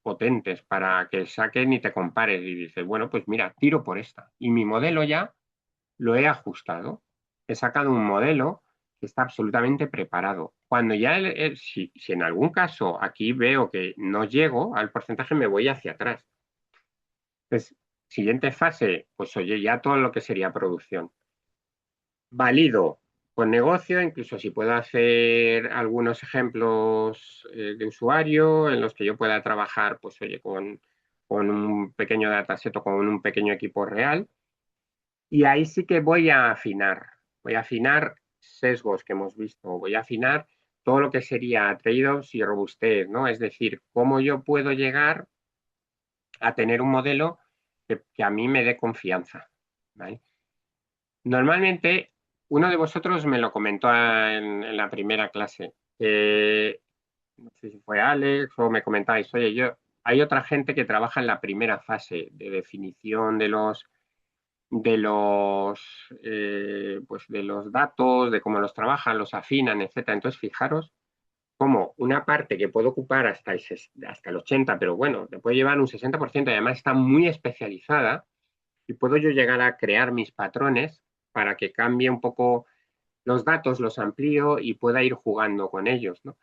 potentes para que saquen y te compares y dices, bueno, pues mira, tiro por esta. Y mi modelo ya lo he ajustado. He sacado un modelo que está absolutamente preparado. Cuando ya, si en algún caso aquí veo que no llego al porcentaje, me voy hacia atrás. Entonces, siguiente fase, pues oye, ya todo lo que sería producción. Valido con negocio, incluso si puedo hacer algunos ejemplos de usuario en los que yo pueda trabajar, pues oye, con un pequeño dataset o con un pequeño equipo real. Y ahí sí que voy a afinar. Voy a afinar sesgos que hemos visto. Voy a afinar todo lo que sería trade-offs y robustez, ¿no? Es decir, cómo yo puedo llegar a tener un modelo que a mí me dé confianza, ¿vale? Normalmente, uno de vosotros me lo comentó en la primera clase. No sé si fue Alex o me comentáis, oye, hay otra gente que trabaja en la primera fase de definición pues de los datos, de cómo los trabajan, los afinan, etcétera. Entonces, fijaros cómo una parte que puede ocupar hasta el 80%, pero bueno, te puede llevar un 60%, y además está muy especializada, y puedo yo llegar a crear mis patrones para que cambie un poco los datos, los amplío y pueda ir jugando con ellos, ¿no?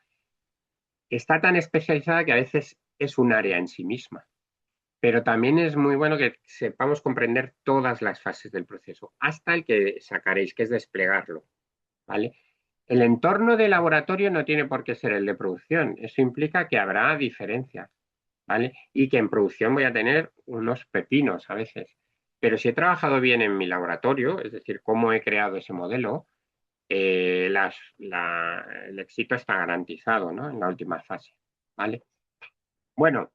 Está tan especializada que a veces es un área en sí misma. Pero también es muy bueno que sepamos comprender todas las fases del proceso, hasta el que sacaréis, que es desplegarlo, ¿vale? El entorno de laboratorio no tiene por qué ser el de producción. Eso implica que habrá diferencias, ¿vale? Y que en producción voy a tener unos pepinos a veces. Pero si he trabajado bien en mi laboratorio, es decir, cómo he creado ese modelo, el éxito está garantizado, ¿no? En la última fase, ¿vale? Bueno,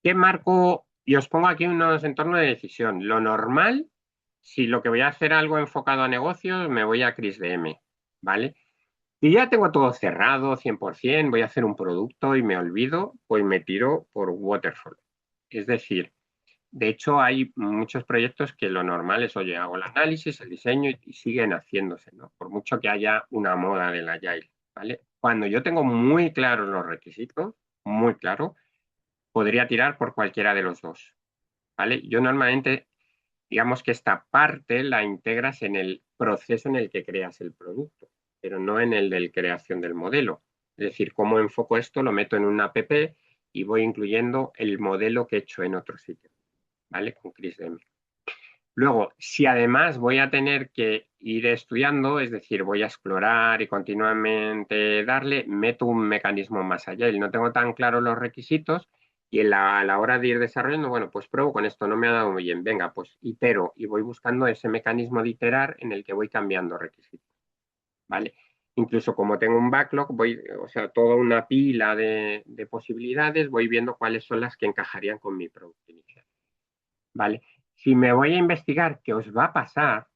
¿qué marco? Y os pongo aquí unos entornos de decisión. Lo normal, si lo que voy a hacer algo enfocado a negocios, me voy a CRISDM, ¿vale? Y ya tengo todo cerrado, 100%, voy a hacer un producto y me olvido, pues me tiro por Waterfall. Es decir, de hecho hay muchos proyectos que lo normal es, oye, hago el análisis, el diseño y siguen haciéndose, ¿no? Por mucho que haya una moda del Agile, ¿vale? Cuando yo tengo muy claros los requisitos, muy claro, podría tirar por cualquiera de los dos, ¿vale? Yo normalmente, digamos que esta parte la integras en el proceso en el que creas el producto, pero no en el de creación del modelo. Es decir, cómo enfoco esto, lo meto en una app y voy incluyendo el modelo que he hecho en otro sitio, ¿vale? Con CRISDM. Luego, si además voy a tener que ir estudiando, es decir, voy a explorar y continuamente darle, meto un mecanismo más allá y no tengo tan claros los requisitos, y a la hora de ir desarrollando, bueno, pues pruebo con esto, no me ha dado muy bien, venga, pues itero y voy buscando ese mecanismo de iterar en el que voy cambiando requisitos, ¿vale? Incluso como tengo un backlog, o sea, toda una pila de posibilidades, voy viendo cuáles son las que encajarían con mi producto inicial, ¿vale? Si me voy a investigar qué os va a pasar,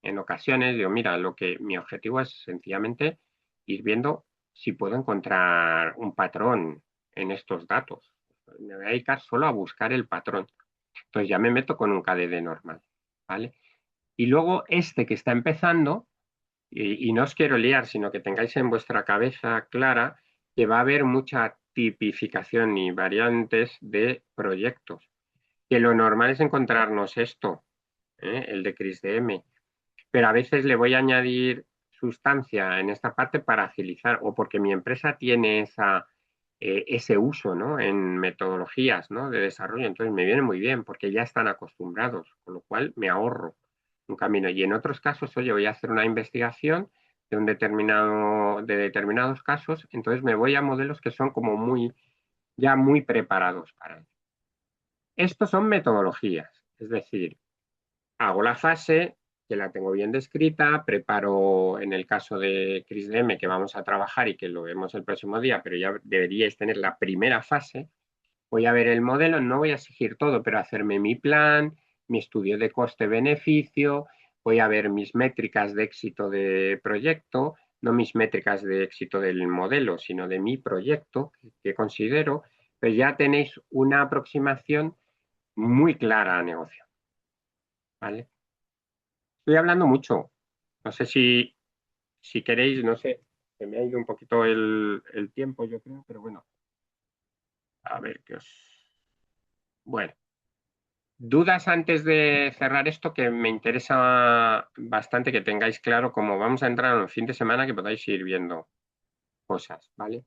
en ocasiones digo, mira, mi objetivo es sencillamente ir viendo si puedo encontrar un patrón en estos datos. Me voy a dedicar solo a buscar el patrón. Entonces ya me meto con un KDD normal, ¿vale? Y luego este que está empezando, y no os quiero liar, sino que tengáis en vuestra cabeza clara que va a haber mucha tipificación y variantes de proyectos, que lo normal es encontrarnos esto, el de CRISDM, pero a veces le voy a añadir sustancia en esta parte para agilizar, o porque mi empresa tiene ese uso, ¿no? En metodologías, ¿no? De desarrollo. Entonces me viene muy bien porque ya están acostumbrados, con lo cual me ahorro. un camino. Y en otros casos, oye, voy a hacer una investigación de de determinados casos, entonces me voy a modelos que son como ya muy preparados para ello. Estos son metodologías, es decir, hago la fase, que la tengo bien descrita, preparo en el caso de CRISDM que vamos a trabajar y que lo vemos el próximo día, pero ya deberíais tener la primera fase. Voy a ver el modelo, no voy a exigir todo, pero hacerme mi plan, mi estudio de coste-beneficio, voy a ver mis métricas de éxito de proyecto, no mis métricas de éxito del modelo, sino de mi proyecto que considero, pero ya tenéis una aproximación muy clara a negocio. ¿Vale? Estoy hablando mucho. No sé si queréis, no sé, se me ha ido un poquito el tiempo, yo creo, pero bueno, a ver qué os... Bueno. ¿Dudas antes de cerrar esto? Que me interesa bastante que tengáis claro cómo vamos a entrar en un fin de semana que podáis ir viendo cosas, ¿vale?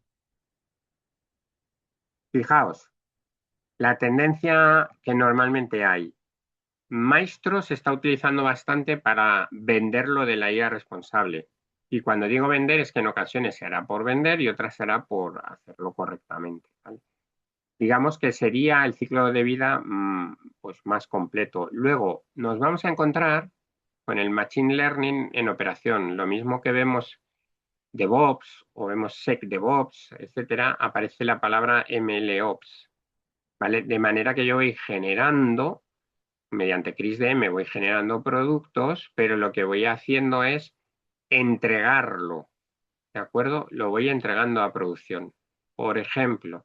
Fijaos, la tendencia que normalmente hay. Maestro se está utilizando bastante para vender lo de la IA responsable. Y cuando digo vender es que en ocasiones será por vender y otras será por hacerlo correctamente, ¿vale? Digamos que sería el ciclo de vida pues más completo. Luego nos vamos a encontrar con el Machine Learning en operación. Lo mismo que vemos DevOps o vemos SecDevOps, etcétera, aparece la palabra MLOps, ¿vale? De manera que yo voy generando, mediante CRISDM voy generando productos, pero lo que voy haciendo es entregarlo, ¿de acuerdo? Lo voy entregando a producción. Por ejemplo,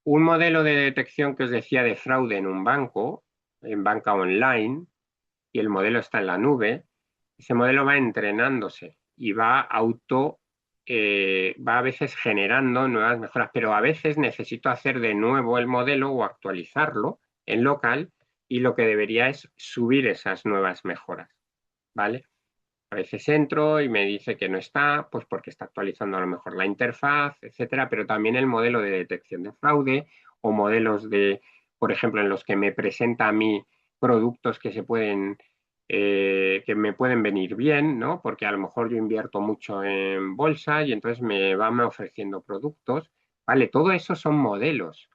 un modelo de detección que os decía de fraude en un banco, en banca online, y el modelo está en la nube, ese modelo va entrenándose y va a veces generando nuevas mejoras, pero a veces necesito hacer de nuevo el modelo o actualizarlo en local y lo que debería es subir esas nuevas mejoras, ¿vale? A veces entro y me dice que no está, pues porque está actualizando a lo mejor la interfaz, etcétera, pero también el modelo de detección de fraude o modelos por ejemplo, en los que me presenta a mí productos que me pueden venir bien, ¿no? Porque a lo mejor yo invierto mucho en bolsa y entonces me van ofreciendo productos, ¿vale? Todo eso son modelos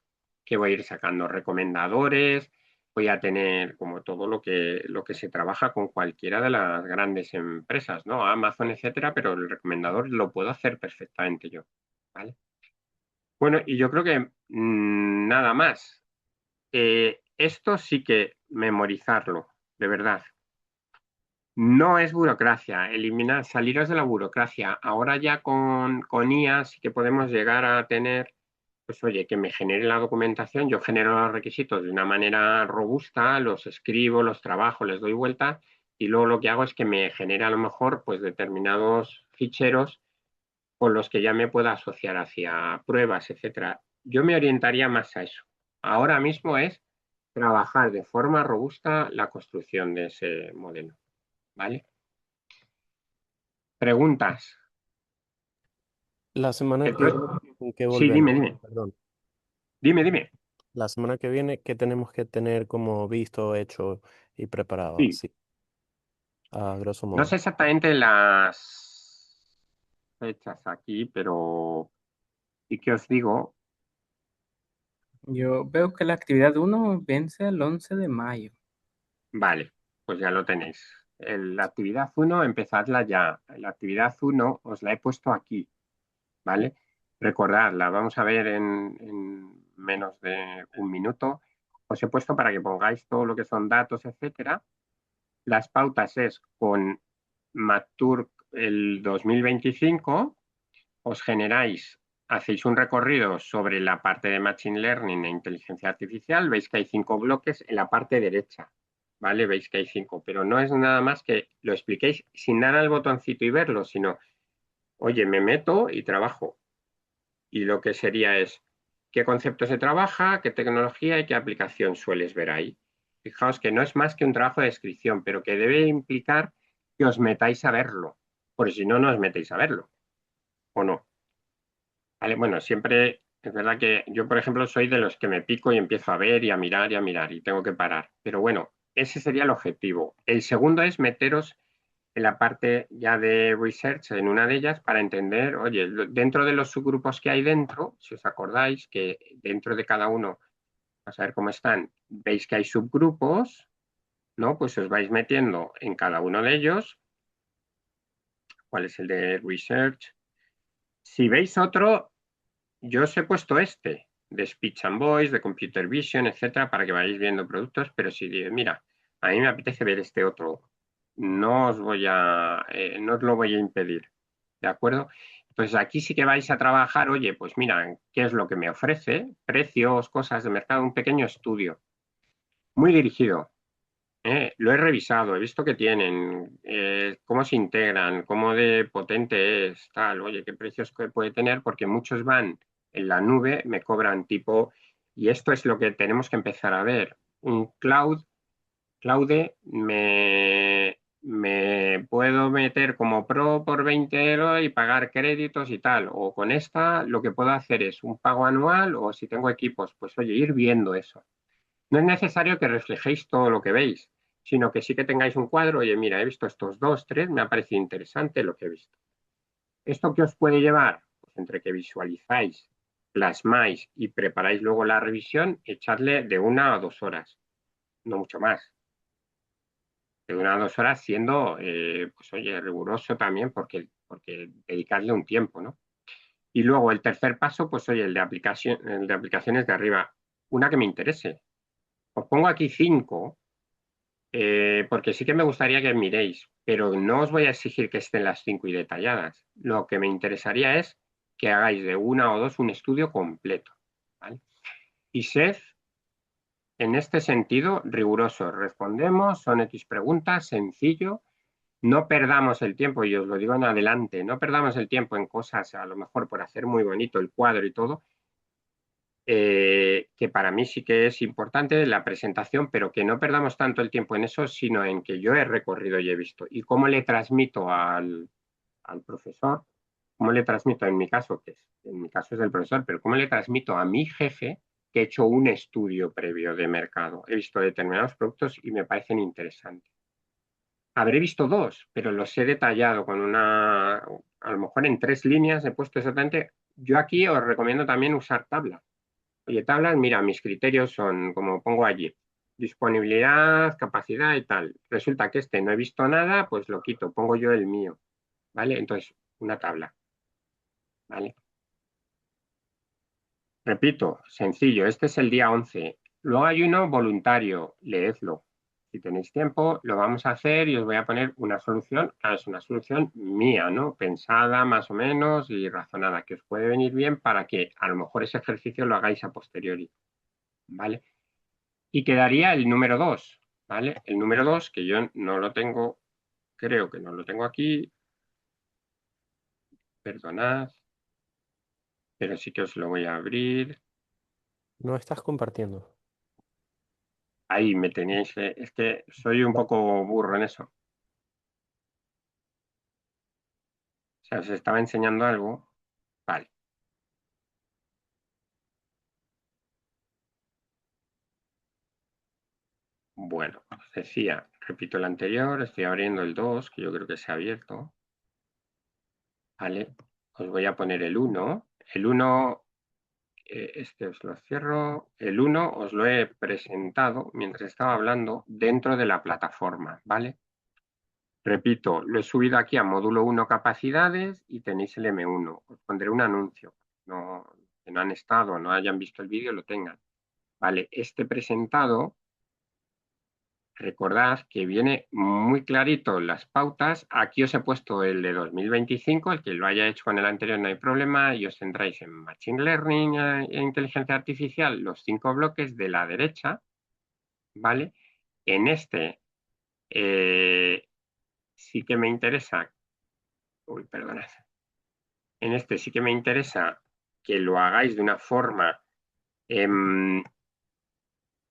que voy a ir sacando, recomendadores, voy a tener como todo lo que se trabaja con cualquiera de las grandes empresas, ¿no? Amazon, etcétera, pero el recomendador lo puedo hacer perfectamente yo, ¿vale? Bueno, y yo creo que nada más. Esto sí que memorizarlo, de verdad. No es burocracia, saliros de la burocracia. Ahora ya con IA sí que podemos llegar a tener, pues oye, que me genere la documentación, yo genero los requisitos de una manera robusta, los escribo, los trabajo, les doy vuelta y luego lo que hago es que me genere a lo mejor pues determinados ficheros con los que ya me pueda asociar hacia pruebas, etcétera. Yo me orientaría más a eso. Ahora mismo es trabajar de forma robusta la construcción de ese modelo, ¿vale? Preguntas. La semana que viene, ¿con qué Sí, volvemos? dime. Perdón. Dime. La semana que viene, ¿qué tenemos que tener como visto, hecho y preparado? Sí. Así, a grosso No sé modo. exactamente las fechas aquí, pero sí que os digo, Yo veo que la actividad 1 vence el 11 de mayo. vale, pues ya lo tenéis. La actividad 1, empezadla ya. La actividad 1 os la he puesto aquí, ¿vale? Recordadla, vamos a ver en menos de un minuto. Os he puesto para que pongáis todo lo que son datos, etcétera. Las pautas es con Maturk el 2025, os generáis, hacéis un recorrido sobre la parte de Machine Learning e inteligencia artificial, veis que hay 5 bloques en la parte derecha, ¿vale? Veis que hay 5, pero no es nada más que lo expliquéis sin dar al botoncito y verlo, sino, oye, me meto y trabajo. Y lo que sería es, ¿qué concepto se trabaja, qué tecnología y qué aplicación sueles ver ahí? Fijaos que no es más que un trabajo de descripción, pero que debe implicar que os metáis a verlo, porque si no, no os metéis a verlo, ¿o no? ¿Vale? Bueno, siempre es verdad que yo, por ejemplo, soy de los que me pico y empiezo a ver y a mirar y tengo que parar. Pero bueno, ese sería el objetivo. El segundo es meteros en la parte ya de research, en una de ellas, para entender, oye, dentro de los subgrupos que hay dentro, si os acordáis que dentro de cada uno, a saber cómo están, veis que hay subgrupos, ¿no? Pues os vais metiendo en cada uno de ellos. ¿Cuál es el de research? Si veis otro, yo os he puesto este, de Speech and Voice, de Computer Vision, etcétera, para que vayáis viendo productos, pero si mira, a mí me apetece ver este otro, no os lo voy a impedir, ¿de acuerdo? Entonces aquí sí que vais a trabajar, oye, pues mira, ¿qué es lo que me ofrece? Precios, cosas de mercado, un pequeño estudio, muy dirigido. Lo he revisado, he visto que tienen, cómo se integran, cómo de potente es, tal, oye, qué precios puede tener, porque muchos van en la nube, me cobran tipo, y esto es lo que tenemos que empezar a ver. Un Cloude, me puedo meter como pro por 20 euros y pagar créditos y tal, o con esta lo que puedo hacer es un pago anual, o si tengo equipos, pues oye, ir viendo eso. No es necesario que reflejéis todo lo que veis, sino que sí que tengáis un cuadro, oye, mira, he visto estos 2, 3, me ha parecido interesante lo que he visto. ¿Esto qué os puede llevar? Pues entre que visualizáis, plasmáis y preparáis luego la revisión, echadle de 1 a 2 horas, no mucho más. De 1 a 2 horas siendo, pues oye, riguroso también porque dedicarle un tiempo, ¿no? Y luego el tercer paso, pues oye, el de aplicaciones de arriba. Una que me interese. Os pongo aquí 5, porque sí que me gustaría que miréis, pero no os voy a exigir que estén las 5 y detalladas. Lo que me interesaría es que hagáis de 1 o 2 un estudio completo, ¿vale? Y sed, en este sentido, rigurosos. Respondemos, son X preguntas, sencillo. No perdamos el tiempo, y os lo digo en adelante, no perdamos el tiempo en cosas, a lo mejor por hacer muy bonito el cuadro y todo, que para mí sí que es importante la presentación, pero que no perdamos tanto el tiempo en eso, sino en que yo he recorrido y he visto. Y cómo le transmito al profesor, cómo le transmito, en mi caso es el profesor, pero cómo le transmito a mi jefe que he hecho un estudio previo de mercado. He visto determinados productos y me parecen interesantes. Habré visto 2, pero los he detallado a lo mejor en 3 líneas he puesto exactamente. Yo aquí os recomiendo también usar tabla. Oye, tablas, mira, mis criterios son, como pongo allí, disponibilidad, capacidad y tal. Resulta que no he visto nada, pues lo quito, pongo yo el mío, ¿vale? Entonces, una tabla, ¿vale? Repito, sencillo, este es el día 11. Luego hay uno voluntario, leedlo. Si tenéis tiempo, lo vamos a hacer y os voy a poner una solución. Claro, es una solución mía, ¿no? Pensada más o menos y razonada, que os puede venir bien para que a lo mejor ese ejercicio lo hagáis a posteriori, ¿vale? Y quedaría el número 2, ¿vale? El número 2, que yo no lo tengo, creo que no lo tengo aquí, perdonad, pero sí que os lo voy a abrir. No estás compartiendo. Ahí me tenéis, es que soy un poco burro en eso. O sea, os estaba enseñando algo. Vale. Bueno, os decía, repito el anterior, estoy abriendo el 2, que yo creo que se ha abierto. Vale, os voy a poner el 1. El 1, este os lo cierro. El 1 os lo he presentado mientras estaba hablando dentro de la plataforma, ¿vale? Repito, lo he subido aquí a módulo 1 capacidades y tenéis el M1. Os pondré un anuncio. Que no han estado, no hayan visto el vídeo, lo tengan. Vale, este presentado, recordad que viene muy clarito las pautas. Aquí os he puesto el de 2025, el que lo haya hecho con el anterior no hay problema, y os centráis en Machine Learning e Inteligencia Artificial, los 5 bloques de la derecha, ¿vale? En este sí que me interesa, perdonad, en este sí que me interesa que lo hagáis de una forma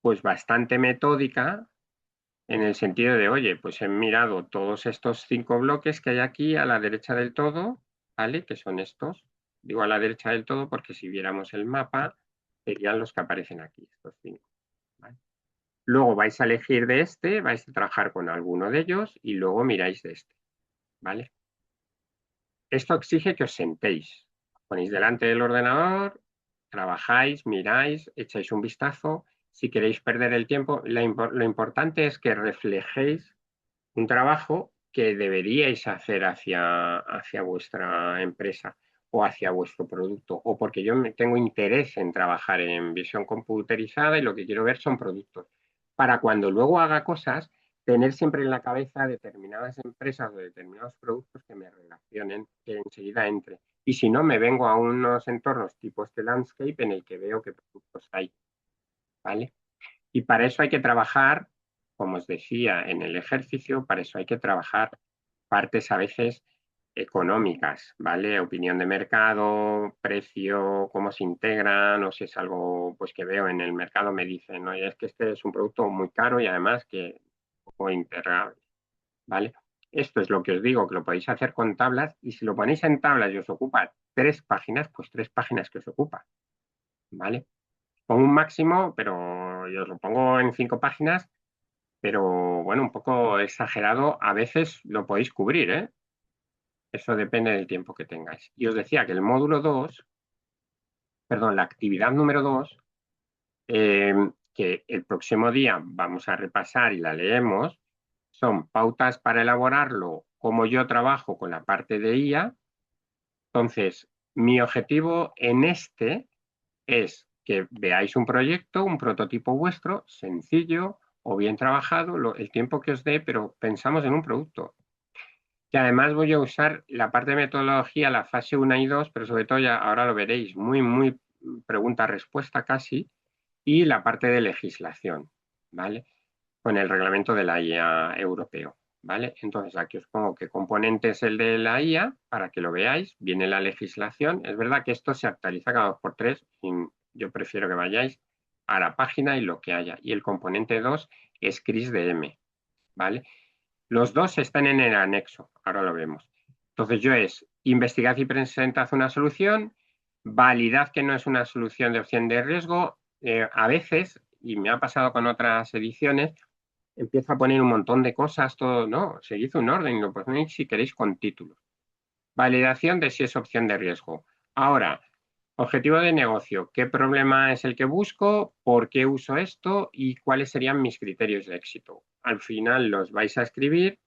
pues bastante metódica, en el sentido de, oye, pues he mirado todos estos 5 bloques que hay aquí a la derecha del todo, ¿vale? Que son estos. Digo a la derecha del todo porque si viéramos el mapa, serían los que aparecen aquí, estos 5. ¿Vale? Luego vais a elegir de este, vais a trabajar con alguno de ellos y luego miráis de este, ¿vale? Esto exige que os sentéis, ponéis delante del ordenador, trabajáis, miráis, echáis un vistazo. Si queréis perder el tiempo, lo importante es que reflejéis un trabajo que deberíais hacer hacia vuestra empresa o hacia vuestro producto, o porque yo tengo interés en trabajar en visión computerizada y lo que quiero ver son productos. Para cuando luego haga cosas, tener siempre en la cabeza determinadas empresas o determinados productos que me relacionen, que enseguida entre. Y si no, me vengo a unos entornos tipo este landscape en el que veo qué productos hay, ¿vale? Y para eso hay que trabajar, como os decía en el ejercicio, para eso hay que trabajar partes a veces económicas, ¿vale? Opinión de mercado, precio, cómo se integran, o si es algo pues que veo en el mercado, me dicen, ¿no? Y es que este es un producto muy caro y además que poco integrable, ¿vale? Esto es lo que os digo, que lo podéis hacer con tablas y si lo ponéis en tablas y os ocupa 3 páginas, pues 3 páginas que os ocupa, ¿vale? Pongo un máximo, pero yo os lo pongo en 5 páginas, pero bueno, un poco exagerado, a veces lo podéis cubrir, ¿eh? Eso depende del tiempo que tengáis. Y os decía que el módulo 2, perdón, la actividad número 2, que el próximo día vamos a repasar y la leemos, son pautas para elaborarlo, como yo trabajo con la parte de IA. Entonces, mi objetivo en este es que veáis un proyecto, un prototipo vuestro, sencillo o bien trabajado, el tiempo que os dé, pero pensamos en un producto. Y además voy a usar la parte de metodología, la fase 1 y 2, pero sobre todo ya ahora lo veréis, muy pregunta-respuesta casi, y la parte de legislación, ¿vale? Con el reglamento de la IA europeo, ¿vale? Entonces aquí os pongo qué componente es el de la IA para que lo veáis. Viene la legislación. Es verdad que esto se actualiza cada 2x3 y yo prefiero que vayáis a la página y lo que haya. Y el componente 2 es CRIS-DM, ¿vale? Los dos están en el anexo, ahora lo vemos. Entonces yo es investigad y presentad una solución, validad que no es una solución de opción de riesgo. A veces, y me ha pasado con otras ediciones, empiezo a poner un montón de cosas, todo, no, seguid un orden y lo ponéis si queréis con títulos. Validación de si es opción de riesgo. Ahora, objetivo de negocio, ¿qué problema es el que busco? ¿Por qué uso esto? ¿Y cuáles serían mis criterios de éxito? Al final los vais a escribir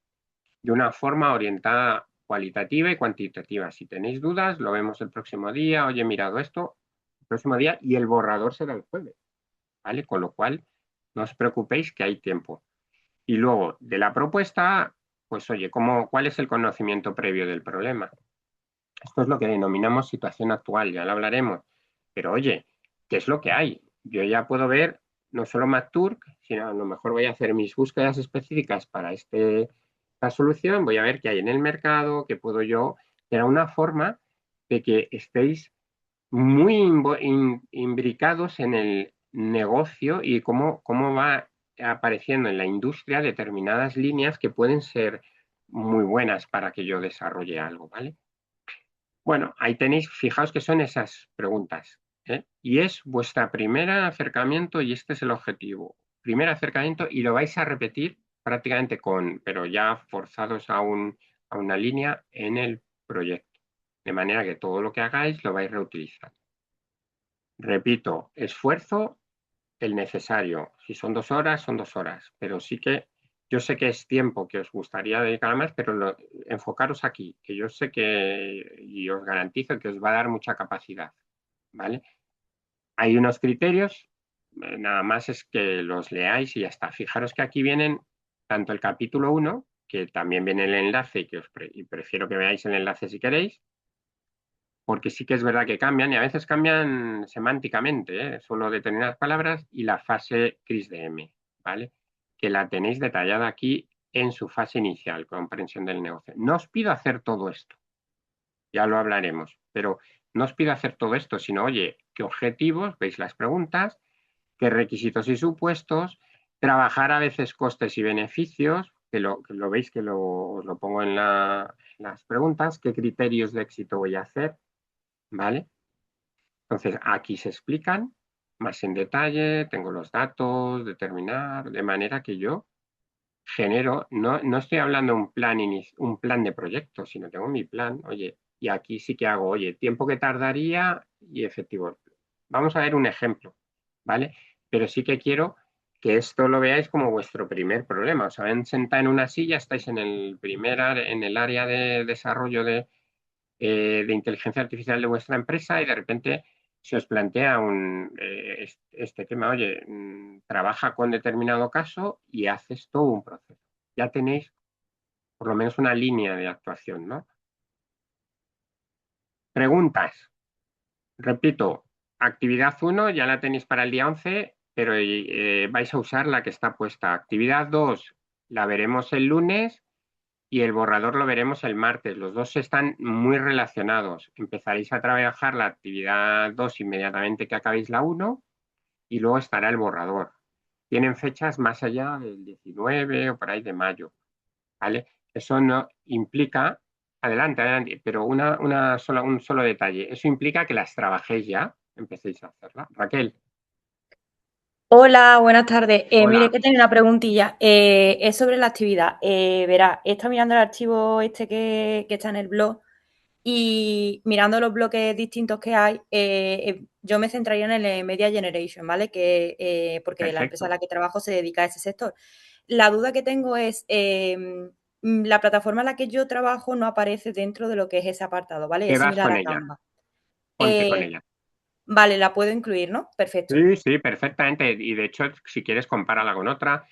de una forma orientada cualitativa y cuantitativa. Si tenéis dudas, lo vemos el próximo día. Oye, he mirado esto el próximo día y el borrador será el jueves, ¿vale? Con lo cual, no os preocupéis que hay tiempo. Y luego, de la propuesta, pues oye, ¿cuál es el conocimiento previo del problema? Esto es lo que denominamos situación actual, ya lo hablaremos. Pero oye, ¿qué es lo que hay? Yo ya puedo ver no solo MacTurk, sino a lo mejor voy a hacer mis búsquedas específicas para esta solución, voy a ver qué hay en el mercado, qué puedo yo. Será una forma de que estéis muy imbricados en el negocio y cómo va apareciendo en la industria determinadas líneas que pueden ser muy buenas para que yo desarrolle algo, ¿vale? Bueno, ahí tenéis, fijaos que son esas preguntas, ¿eh? Y es vuestra primera acercamiento y este es el objetivo. Primer acercamiento y lo vais a repetir prácticamente pero ya forzados a una línea en el proyecto. De manera que todo lo que hagáis lo vais reutilizando. Repito, esfuerzo el necesario. Si son 2 horas, son 2 horas. Pero sí que yo sé que es tiempo que os gustaría dedicar más, pero enfocaros aquí, que yo sé que y os garantizo que os va a dar mucha capacidad, ¿vale? Hay unos criterios, nada más es que los leáis y ya está. Fijaros que aquí vienen tanto el capítulo 1, que también viene el enlace, y prefiero que veáis el enlace si queréis, porque sí que es verdad que cambian y a veces cambian semánticamente, solo determinadas palabras y la fase CRIS-DM, ¿vale? Que la tenéis detallada aquí en su fase inicial, comprensión del negocio. No os pido hacer todo esto, ya lo hablaremos, pero no os pido hacer todo esto, sino, oye, qué objetivos, veis las preguntas, qué requisitos y supuestos, trabajar a veces costes y beneficios, que lo veis que os lo pongo en las preguntas, qué criterios de éxito voy a hacer, ¿vale? Entonces, aquí se explican, más en detalle, tengo los datos, determinar, de manera que yo genero, no estoy hablando de un plan de proyecto, sino tengo mi plan, oye, y aquí sí que hago, oye, tiempo que tardaría y efectivo. Vamos a ver un ejemplo, ¿vale? Pero sí que quiero que esto lo veáis como vuestro primer problema. Os habéis sentado en una silla, estáis en en el área de desarrollo de inteligencia artificial de vuestra empresa y de repente se os plantea este tema, oye, trabaja con determinado caso y haces todo un proceso. Ya tenéis por lo menos una línea de actuación, ¿no? Preguntas. Repito, actividad 1 ya la tenéis para el día 11, pero vais a usar la que está puesta. Actividad 2 la veremos el lunes y el borrador lo veremos el martes. Los dos están muy relacionados. Empezaréis a trabajar la actividad 2 inmediatamente que acabéis la 1 y luego estará el borrador. Tienen fechas más allá del 19 o por ahí de mayo, ¿vale? Eso no implica, adelante, pero un solo detalle. Eso implica que las trabajéis ya, empecéis a hacerla. Raquel. Hola, buenas tardes. Hola. Mire, que tengo una preguntilla. Es sobre la actividad. Verá, he estado mirando el archivo este que está en el blog y mirando los bloques distintos que hay, yo me centraría en el Media Generation, ¿vale? Porque la empresa Perfecto. en la que trabajo se dedica a ese sector. La duda que tengo es, la plataforma en la que yo trabajo no aparece dentro de lo que es ese apartado, ¿vale? Te Es vas similar con a ella. Canva. Ponte con ella. Vale, la puedo incluir, ¿no? Perfecto. Sí, perfectamente. Y de hecho, si quieres, compárala con otra.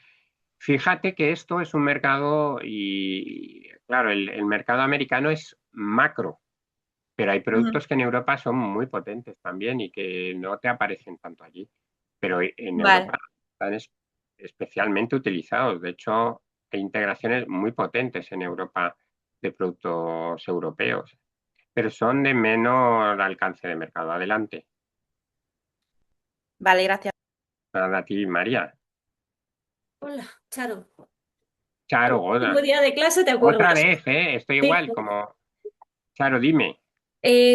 Fíjate que esto es un mercado y, claro, el mercado americano es macro, pero hay productos que en Europa son muy potentes también y que no te aparecen tanto allí. Pero en Vale. Europa están especialmente utilizados. De hecho, hay integraciones muy potentes en Europa de productos europeos, pero son de menor alcance de mercado. Adelante. Vale, gracias. Nada, a ti, María. Hola, Charo. Charo, Último día de clase, ¿te otra acuerdas? vez, estoy Sí. igual, como... Charo, dime.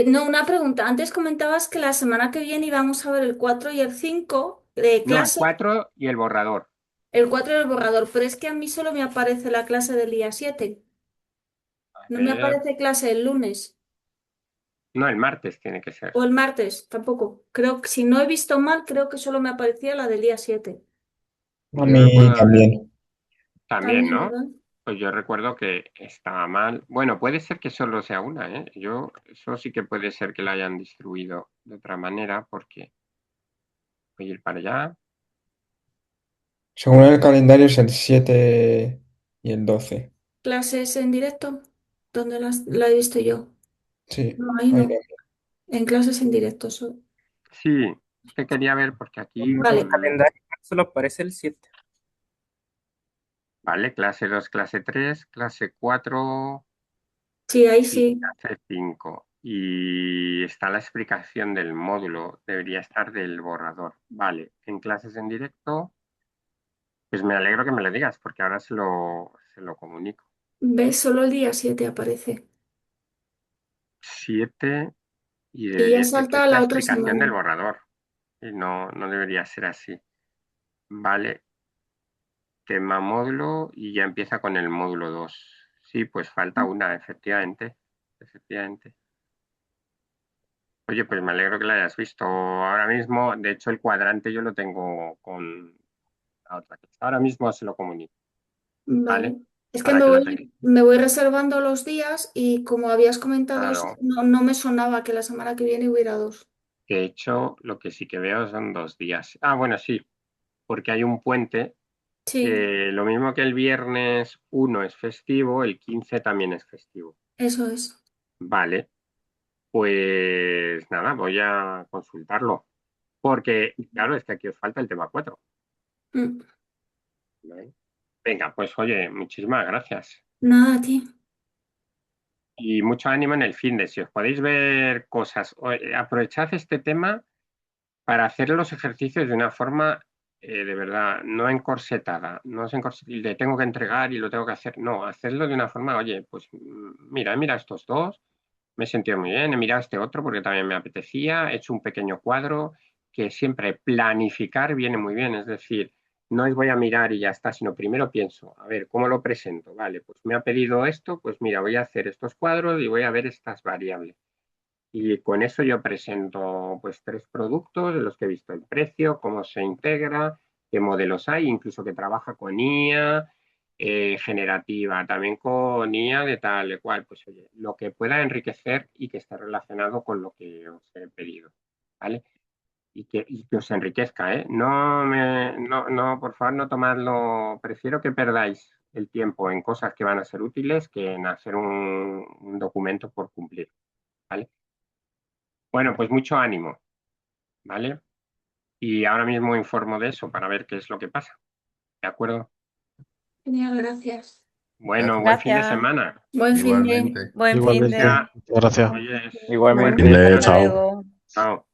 No, una pregunta. Antes comentabas que la semana que viene íbamos a ver el 4 y el 5 de No, el clase, 4 y el borrador. el 4 del borrador, pero es que a mí solo me aparece la clase del día 7. No me Eh, aparece clase el lunes no, el martes tiene que ser. o el martes, tampoco. Creo que si no he visto mal, creo que solo me aparecía la del día 7. A Yo mí recuerdo también. también, También, ¿no? ¿verdad? Pues yo recuerdo que estaba mal. Bueno, puede ser que solo sea una, ¿eh? Eso sí que puede ser que la hayan distribuido de otra manera, porque voy a ir para allá. Según el calendario es el 7 y el 12. ¿Clases en directo? ¿Dónde la he visto yo? Sí, No, ahí ahí no. también. En clases en directo. Sí, es que quería ver porque aquí, En el Vale, calendario solo aparece el 7. vale, clase 2, clase 3, clase 4 sí, ahí y sí. clase 5. Y está la explicación del módulo, debería estar del borrador. Vale, en clases en directo, pues me alegro que me lo digas porque ahora se lo comunico. ¿Ves? Solo el día 7 aparece. 7 y Y el ya 18 salta es la la otra explicación del semana. borrador. Y no debería ser así. Vale, tema módulo y ya empieza con el módulo 2. Sí, pues falta una, efectivamente. Efectivamente. Oye, pues me alegro que la hayas visto ahora mismo. De hecho, el cuadrante yo lo tengo con la otra. Ahora mismo se lo comunico, ¿vale? Vale. Es que Para que lo tengáis. me voy reservando los días y como habías comentado, Claro. no me sonaba que la semana que viene hubiera dos. De hecho, lo que sí que veo son 2 días. Ah, bueno, sí, porque hay un puente. Sí, Lo mismo que el viernes 1 es festivo, el 15 también es festivo. eso es. Vale, pues nada, voy a consultarlo. Porque, claro, es que aquí os falta el tema 4. Mm. ¿Vale? Venga, pues oye, muchísimas gracias. Nada, a ti. Y mucho ánimo en el fin de si os podéis ver cosas. Aprovechad este tema para hacer los ejercicios de una forma de verdad, no encorsetada. No es de tengo que entregar y lo tengo que hacer. No, hacerlo de una forma, oye, pues mira estos dos, me he sentido muy bien, he mirado este otro porque también me apetecía, he hecho un pequeño cuadro que siempre planificar viene muy bien, es decir, no es voy a mirar y ya está, sino primero pienso, a ver, ¿cómo lo presento? Vale, pues me ha pedido esto, pues mira, voy a hacer estos cuadros y voy a ver estas variables. Y con eso yo presento pues 3 productos de los que he visto el precio, cómo se integra, qué modelos hay, incluso que trabaja con IA generativa, también con IA de tal y cual, pues oye, lo que pueda enriquecer y que esté relacionado con lo que os he pedido, ¿vale? Y que os enriquezca, ¿eh? No, por favor, no tomadlo, prefiero que perdáis el tiempo en cosas que van a ser útiles que en hacer un documento por cumplir, ¿vale? Bueno, pues mucho ánimo, ¿vale? Y ahora mismo informo de eso para ver qué es lo que pasa. ¿De acuerdo? Genial, gracias. Bueno, buen fin de Gracias. semana. Buen fin de... Igualmente. Buen fin Igualmente. de. Ya, Muchas gracias. oye, Igualmente. Vale, Hasta chao. luego. chao.